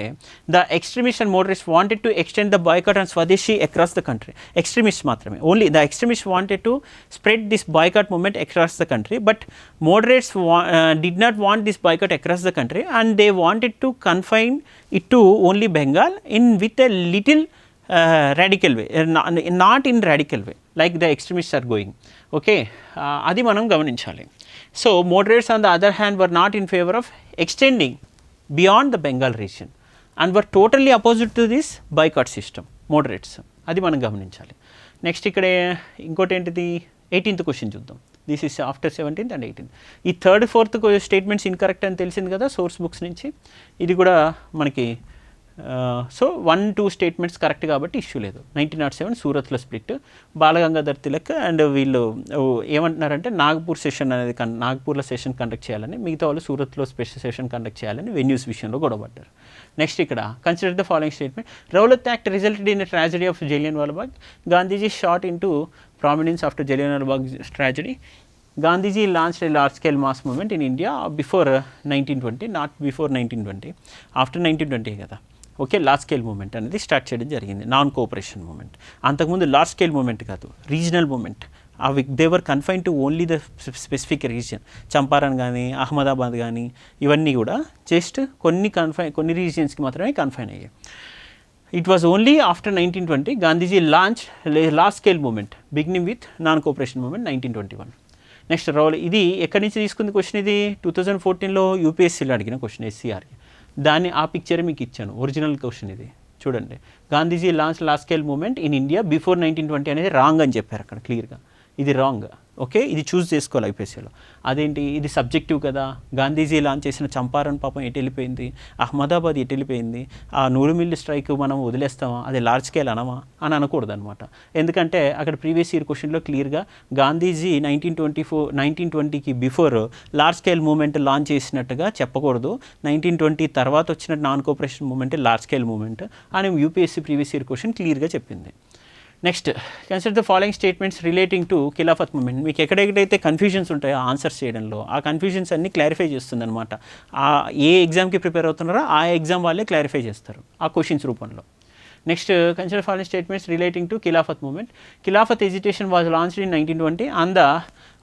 the extremist and moderates wanted to extend the boycott and Swadeshi across the country. Extremist మాత్రమే, only the extremist wanted to spread this boycott movement across the country, but moderates did not want this boycott across the country and they wanted to confine it to only Bengal with a little radical way, not in radical way like the extremists are going. Okay, అది మనం గమనించాలి. So moderates on the other hand were not in favor of extending beyond the Bengal region and were totally opposite to this boycott system, moderates. అది మనం గమనించాలి. Next ఇక్కడ ఇంకోటి ఏంటిది, 18th question చూద్దాం. This is after 17th and 18th. ఈ third fourth statements incorrect అని తెలిసింది కదా సోర్స్ బుక్స్ నుంచి. ఇది కూడా మనకి సో 1-2 స్టేట్మెంట్స్ కరెక్ట్ కాబట్టి ఇష్యూ లేదు. 1907 సూరత్లో స్ప్లిట్, బాలగంగాధర్ తిలక్ అండ్ వీళ్ళు ఏమంటున్నారంటే నాగ్పూర్ సెషన్ అనేది నాగ్పూర్లో సెషన్ కండక్ట్ చేయాలని, మిగతా వాళ్ళు సూరత్లో స్పెషల్ సెషన్ కండక్ట్ చేయాలని వెన్యూస్ విషయంలో గొడవపడ్డారు. నెక్స్ట్ ఇక్కడ consider the following statement. Rowlatt Act resulted in a tragedy of Jallianwala Bagh. Gandhiji shot in to prominence after Jallianwala Bagh tragedy. Gandhiji launched a large-scale mass movement in India before 1920, not before 1920, after 1920 కదా. Okay, large scale movement అనేది start చేయడం జరిగింది, non cooperation movement. అంతకుముందు large scale movement కాదు, regional movement. అవి they were confine to only the specific region. Champaran కానీ అహ్మదాబాద్ కానీ ఇవన్నీ కూడా జస్ట్ కొన్ని రీజియన్స్కి మాత్రమే కన్ఫైన్ అయ్యాయి. It was only after 1920 Gandhiji launch large scale movement beginning with non cooperation movement 1921. Next ఇది ఎక్కడి నుంచి తీసుకుంది క్వశ్చన్? ఇది 2014లో యూపీఎస్సీలో అడిగిన క్వశ్చన్, ఎస్సీఆర్కి. దాన్ని ఆ పిక్చర్ మీకు ఇచ్చాను, ఒరిజినల్ క్వశ్చన్ ఇది చూడండి. Gandhiji launch large scale movement in India before 1920 అనేది రాంగ్ అని చెప్పారు అక్కడ క్లియర్గా. ఇది రాంగ్. ఓకే, ఇది చూస్ చేసుకోవాలి ఐపీఎస్సీలో. అదేంటి, ఇది సబ్జెక్టివ్ కదా. గాంధీజీ లాంచ్ చేసిన చంపారన్ పాపం ఎటు వెళ్ళిపోయింది, అహ్మదాబాద్ ఎటు వెళ్ళిపోయింది, ఆ 100 మిల్లు స్ట్రైక్ మనం వదిలేస్తామా, అది లార్జ్ స్కేల్ అనమా అని అనకూడదు అనమాట. ఎందుకంటే అక్కడ ప్రీవియస్ ఇయర్ క్వశ్చన్లో క్లియర్గా గాంధీజీ 1920కి before large scale movement launch చేసినట్టుగా చెప్పకూడదు, 1920 తర్వాత వచ్చిన non cooperation movement large scale movement అని యూపీఎస్సీ ప్రీవియస్ ఇయర్ క్వశ్చన్ క్లియర్గా చెప్పింది. Next consider the following statements relating to Khilafat movement. మీకు ఎక్కడెక్కడైతే కన్ఫ్యూజన్స్ ఉంటాయో ఆన్సర్స్ చేయడంలో, ఆ కన్ఫ్యూజన్స్ అన్నీ క్లారిఫై చేస్తుంది అనమాట. ఏ ఎగ్జామ్కి ప్రిపేర్ అవుతున్నారో ఆ ఎగ్జామ్ వాళ్ళే క్లారిఫై చేస్తారు ఆ క్వశ్చన్స్ రూపంలో. Next consider following statements relating to Khilafat movement. Khilafat agitation was launched in 1920 on the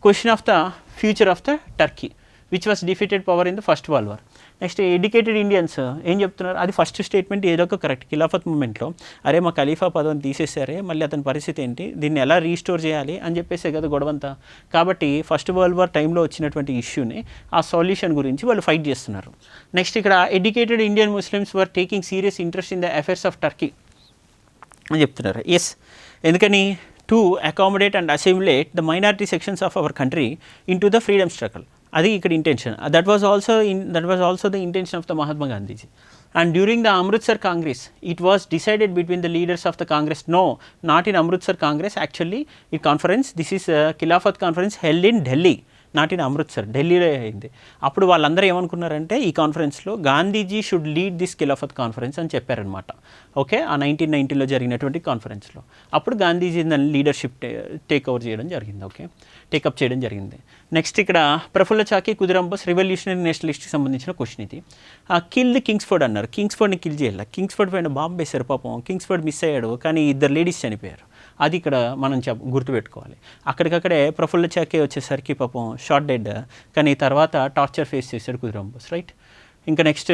question of the future of the Turkey which was defeated power in the first world war. Next educated Indians ఏం చెప్తున్నారు, అది first statement ఏదో ఒక correct. Khilafat మూమెంట్లో అరే మా ఖలీఫా పదవిని తీసేసారే, మళ్ళీ అతని పరిస్థితి ఏంటి, దీన్ని ఎలా రీస్టోర్ చేయాలి అని చెప్పేసే కదా గొడవంతా. కాబట్టి ఫస్ట్ వరల్డ్ వార్ టైంలో వచ్చినటువంటి ఇష్యూని, ఆ సొల్యూషన్ గురించి వాళ్ళు ఫైట్ చేస్తున్నారు. నెక్స్ట్ ఇక్కడ educated Indian Muslims were taking serious interest in the affairs of Turkey అని చెప్తున్నారు. ఎస్, ఎందుకని, to accommodate and assimilate the minority sections of our country in to the freedom struggle. అది ఇక్కడ intention. That was also the intention of the Mahatma Gandhiji. And during the Amritsar Congress, it was decided between the leaders of the Congress. No, not in Amritsar Congress. Actually, in conference, this is a Khilafat conference held in Delhi, not in Amritsar. ఢిల్లీలో అయింది. అప్పుడు వాళ్ళందరూ ఏమనుకున్నారంటే ఈ కాన్ఫరెన్స్లో Gandhiji should lead this Khilafat conference అని చెప్పారనమాట. Okay, ఆ 1990లో జరిగినటువంటి కాన్ఫరెన్స్లో అప్పుడు గాంధీజీ దాన్ని లీడర్షిప్ టేక్అప్ చేయడం జరిగింది. నెక్స్ట్ ఇక్కడ ప్రఫుల్ల చాకి కుదిరాం బోస్ రివల్యూషనరీ నేషనలిస్ట్కి సంబంధించిన క్వశ్చన్ ఇది. కిల్డ్ కింగ్స్ఫోర్డ్ అన్నారు. కింగ్స్ఫోర్డ్ని కిల్ చేయాలి. కింగ్స్ఫోర్డ్ పైన బాంబు వేశారు పాపం. కింగ్స్ఫోర్డ్ మిస్ అయ్యాడు, కానీ 2 లేడీస్ చనిపోయారు. అది ఇక్కడ మనం గుర్తుపెట్టుకోవాలి. అక్కడికక్కడే ప్రఫుల్ల చాకే వచ్చేసరికి పాపం షార్ట్ డెడ్, కానీ తర్వాత టార్చర్ ఫేస్ చేశాడు కుదిరాం బోస్. రైట్, ఇంకా నెక్స్ట్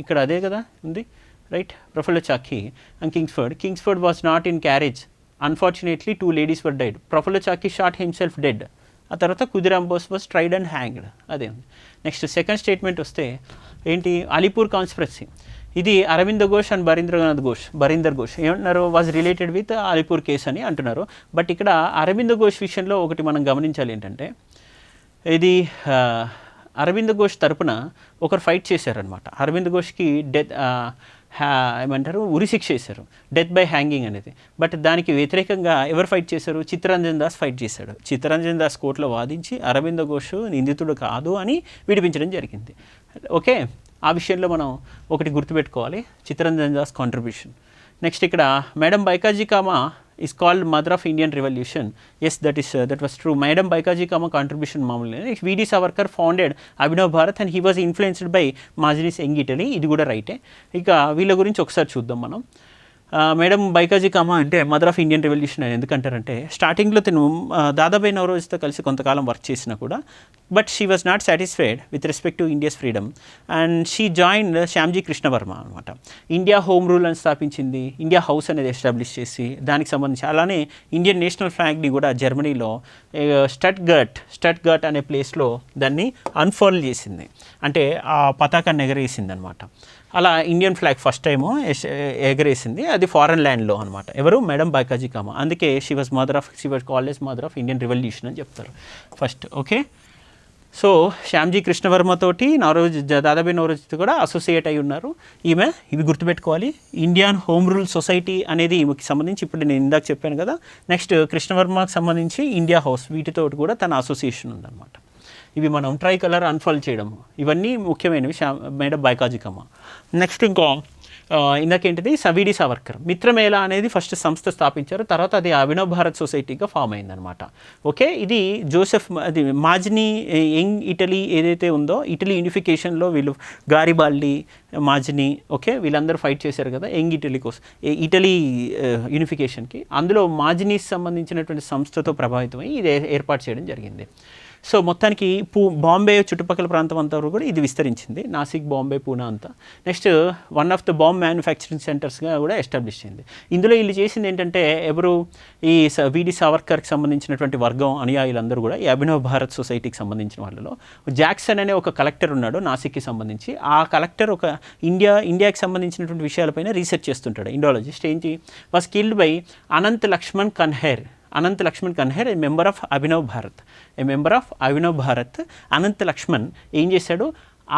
ఇక్కడ అదే కదా ఉంది. Right, Prafulla Chaki and Kingsford was not in carriage. Unfortunately, 2 ladies were died. Prafula Chaki shot himself dead. ఆ తర్వాత Khudiram Bose was tried and hanged. అదే ఉంది. నెక్స్ట్ సెకండ్ స్టేట్మెంట్ వస్తే ఏంటి, అలీపూర్ కాన్స్పిరసీ. ఇది అరవింద్ ఘోష్ అండ్ బరీందర్ ఘోష్ ఏమంటున్నారు, was related with Alipore case అని అంటున్నారు. బట్ ఇక్కడ అరవింద్ ఘోష్ విషయంలో ఒకటి మనం గమనించాలి ఏంటంటే, ఇది అరవింద్ ఘోష్ తరపున ఒకరు ఫైట్ చేశారనమాట. అరవింద్ ఘోష్కి ఏమంటారు, ఉరిశిక్ష చేశారు, డెత్ బై హ్యాంగింగ్ అనేది. బట్ దానికి వ్యతిరేకంగా ఎవరు ఫైట్ చేశారు, చిత్తరంజన్ దాస్ ఫైట్ చేశాడు. చిత్తరంజన్ దాస్ కోర్టులో వాదించి అరవింద్ ఘోష్ నిందితుడు కాదు అని విడిపించడం జరిగింది. ఓకే, ఆ విషయంలో మనం ఒకటి గుర్తుపెట్టుకోవాలి, చిత్తరంజన్ దాస్ కాంట్రిబ్యూషన్. నెక్స్ట్ ఇక్కడ madam Bhikaji Cama is called mother of Indian Revolution. Yes, that was true. Madam Baikaji Kama contribution మామూలు. V.D. Savarkar founded Abhinav Bharat and he was influenced by Majlis Young Italy. ఇది కూడా రైటే. ఇక వీళ్ళ గురించి ఒకసారి చూద్దాం మనం. మేడం బైకాజీ కామా అంటే మదర్ ఆఫ్ ఇండియన్ రెవల్యూషన్ అని ఎందుకంటారంటే, స్టార్టింగ్లో తను దాదాబాయి నవరోజ్తో కలిసి కొంతకాలం వర్క్ చేసినా కూడా, but she was not satisfied with respect to India's freedom and she join Shyamji Krishnavarma అనమాట. ఇండియా హోమ్ రూల్ అని స్థాపించింది, ఇండియా హౌస్ అనేది ఎస్టాబ్లిష్ చేసి దానికి సంబంధించి, అలానే ఇండియన్ నేషనల్ ఫ్లాగ్ని కూడా జర్మనీలో స్టట్గర్ట్ అనే ప్లేస్లో దాన్ని అన్ఫోల్డ్ చేసింది, అంటే ఆ పతాకాన్ని ఎగరేసింది అనమాట. అలా ఇండియన్ ఫ్లాగ్ ఫస్ట్ టైము ఎగరేసింది, అది ఫారెన్ ల్యాండ్లో అనమాట. ఎవరు, మేడం బైకాజీ కామా. అందుకే she was called as mother of Indian revolution అని చెప్తారు first. Okay, so Shyamji Krishnavarma తోటి దాదాబాయి నౌరోజీతో కూడా అసోసియేట్ అయి ఉన్నారు ఈమె. ఇవి గుర్తుపెట్టుకోవాలి. ఇండియన్ హోమ్ రూల్ సొసైటీ అనేది ఈమెకి సంబంధించి ఇప్పుడు నేను ఇందాక చెప్పాను కదా. నెక్స్ట్ కృష్ణవర్మకి సంబంధించి ఇండియా హౌస్, వీటితో కూడా తన అసోసియేషన్ ఉందన్నమాట. ఇవి మనం ట్రై కలర్ అన్ఫోల్డ్ చేయడం, ఇవన్నీ ముఖ్యమైనవి మేడం బైకాజికమ్మ. నెక్స్ట్ ఇంకా ఇందాకేంటిది సవీడి సావర్కర్ మిత్రమేళ అనేది ఫస్ట్ సంస్థ స్థాపించారు, తర్వాత అది అభినవ్ భారత్ సొసైటీగా ఫామ్ అయిందనమాట. ఓకే, ఇది జోసెఫ్ అది మాజ్నీ యంగ్ ఇటలీ ఏదైతే ఉందో, ఇటలీ యూనిఫికేషన్లో వీళ్ళు గారిబాల్డి, మాజ్నీ, ఓకే, వీళ్ళందరూ ఫైట్ చేశారు కదా యంగ్ ఇటలీ కోసం, ఇటలీ యూనిఫికేషన్కి. అందులో మాజ్నీస్ సంబంధించినటువంటి సంస్థతో ప్రభావితమై ఇది ఏర్పాటు చేయడం జరిగింది. సో మొత్తానికి బాంబే చుట్టుపక్కల ప్రాంతం అంతా కూడా ఇది విస్తరించింది, నాసిక్, బాంబే, పూనా అంతా. Next one of the bomb manufacturing సెంటర్స్గా కూడా ఎస్టాబ్లిష్ అయింది. ఇందులో వీళ్ళు చేసింది ఏంటంటే, ఎవరు ఈ వీడి సావర్కర్కి సంబంధించినటువంటి వర్గం అనుయాయులందరూ కూడా ఈ అభినవ్ భారత్ సొసైటీకి సంబంధించిన వాళ్ళలో జాక్సన్ అనే ఒక కలెక్టర్ ఉన్నాడు నాసిక్కి సంబంధించి. ఆ కలెక్టర్ ఒక ఇండియాకి సంబంధించినటువంటి విషయాలపైన రీసెర్చ్ చేస్తుంటాడు, ఇండియాలజిస్ట్. ఏంటి, was killed by Anant Laxman Kanhere. A member of Abhinav Bharat. Anant Laxman ఏం చేశాడు,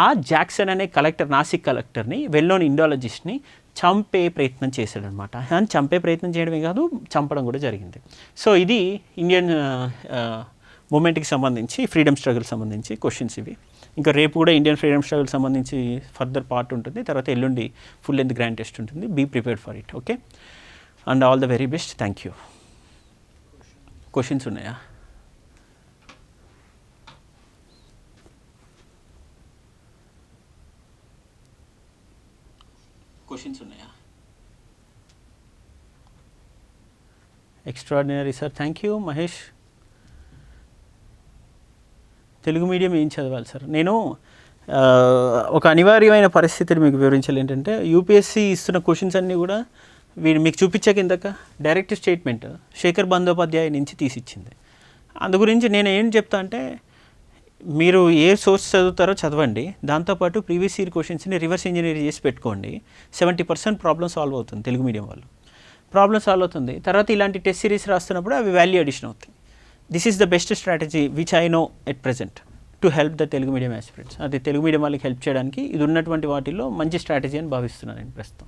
ఆ జాక్సన్ అనే కలెక్టర్, నాసిక్ కలెక్టర్ని, వెల్ నోన్ ఇండియాలజిస్ట్ని చంపే ప్రయత్నం చేశాడు అనమాట. చంపే ప్రయత్నం చేయడమే కాదు, చంపడం కూడా జరిగింది. సో ఇది ఇండియన్ మూమెంట్కి సంబంధించి, ఫ్రీడమ్ స్ట్రగుల్ సంబంధించి క్వశ్చన్స్ ఇవి. ఇంకా రేపు కూడా ఇండియన్ ఫ్రీడమ్ స్ట్రగుల్ సంబంధించి ఫర్దర్ పార్ట్ ఉంటుంది. తర్వాత ఎల్లుండి ఫుల్ లెంత్ గ్రాండ్ టెస్ట్ ఉంటుంది. Be prepared for it. Okay, and all the very best. Thank you. Questions ఉన్నాయా? Extraordinary sir, thank you. Mahesh, Telugu medium ఏం చదవాలి సార్? నేను ఒక అనివార్యమైన పరిస్థితిని మీకు వివరించాలి. ఏంటంటే యూపీఎస్సీ ఇస్తున్న క్వశ్చన్స్ అన్నీ కూడా మీకు చూపించాక ఇందాక డైరెక్ట్ స్టేట్మెంట్ శేఖర్ బందోపాధ్యాయ నుంచి తీసిచ్చింది. అందు గురించి నేను ఏం చెప్తా అంటే, మీరు ఏ సోర్స్ చదువుతారో చదవండి, దాంతోపాటు ప్రీవియస్ ఇయర్ క్వశ్చన్స్ని రివర్స్ ఇంజనీర్ చేసి పెట్టుకోండి. 70% ప్రాబ్లమ్ సాల్వ్ అవుతుంది తెలుగు మీడియం వాళ్ళు. ప్రాబ్లమ్ సాల్వ్ అవుతుంది. తర్వాత ఇలాంటి టెస్ట్ సిరీస్ రాస్తున్నప్పుడు అవి వాల్యూ అడిషన్ అవుతాయి. This is the best strategy which I know at present to help the Telugu medium aspirants. అది తెలుగు మీడియం వాళ్ళకి హెల్ప్ చేయడానికి ఇది ఉన్నటువంటి వాటిల్లో మంచి స్ట్రాటజీ అని భావిస్తున్నాను నేను ప్రస్తుతం.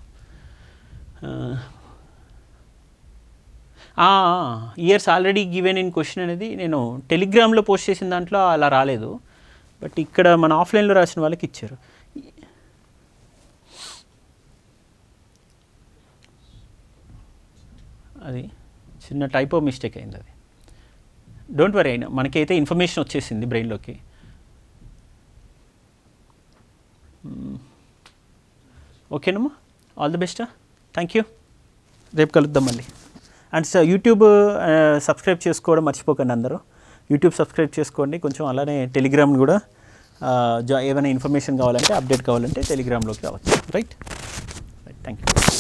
Years already given in question అనేది నేను టెలిగ్రామ్లో పోస్ట్ చేసిన దాంట్లో అలా రాలేదు, బట్ ఇక్కడ మన ఆఫ్లైన్లో రాసిన వాళ్ళకి ఇచ్చారు. అది చిన్న టైపో మిస్టేక్ అయింది. అది డోంట్ వరీ, అయినా మనకైతే ఇన్ఫర్మేషన్ వచ్చేసింది బ్రెయిన్లోకి. ఓకేనమ్మా, all the best. Thank you. రేపు కలుద్దాం మళ్ళీ. అండ్ యూట్యూబ్ సబ్స్క్రైబ్ చేసుకోవడం మర్చిపోకండి అందరూ. యూట్యూబ్ సబ్స్క్రైబ్ చేసుకోండి. కొంచెం అలానే టెలిగ్రామ్ కూడా ఏమైనా ఇన్ఫర్మేషన్ కావాలంటే, అప్డేట్ కావాలంటే టెలిగ్రామ్లోకి రావచ్చు. రైట్.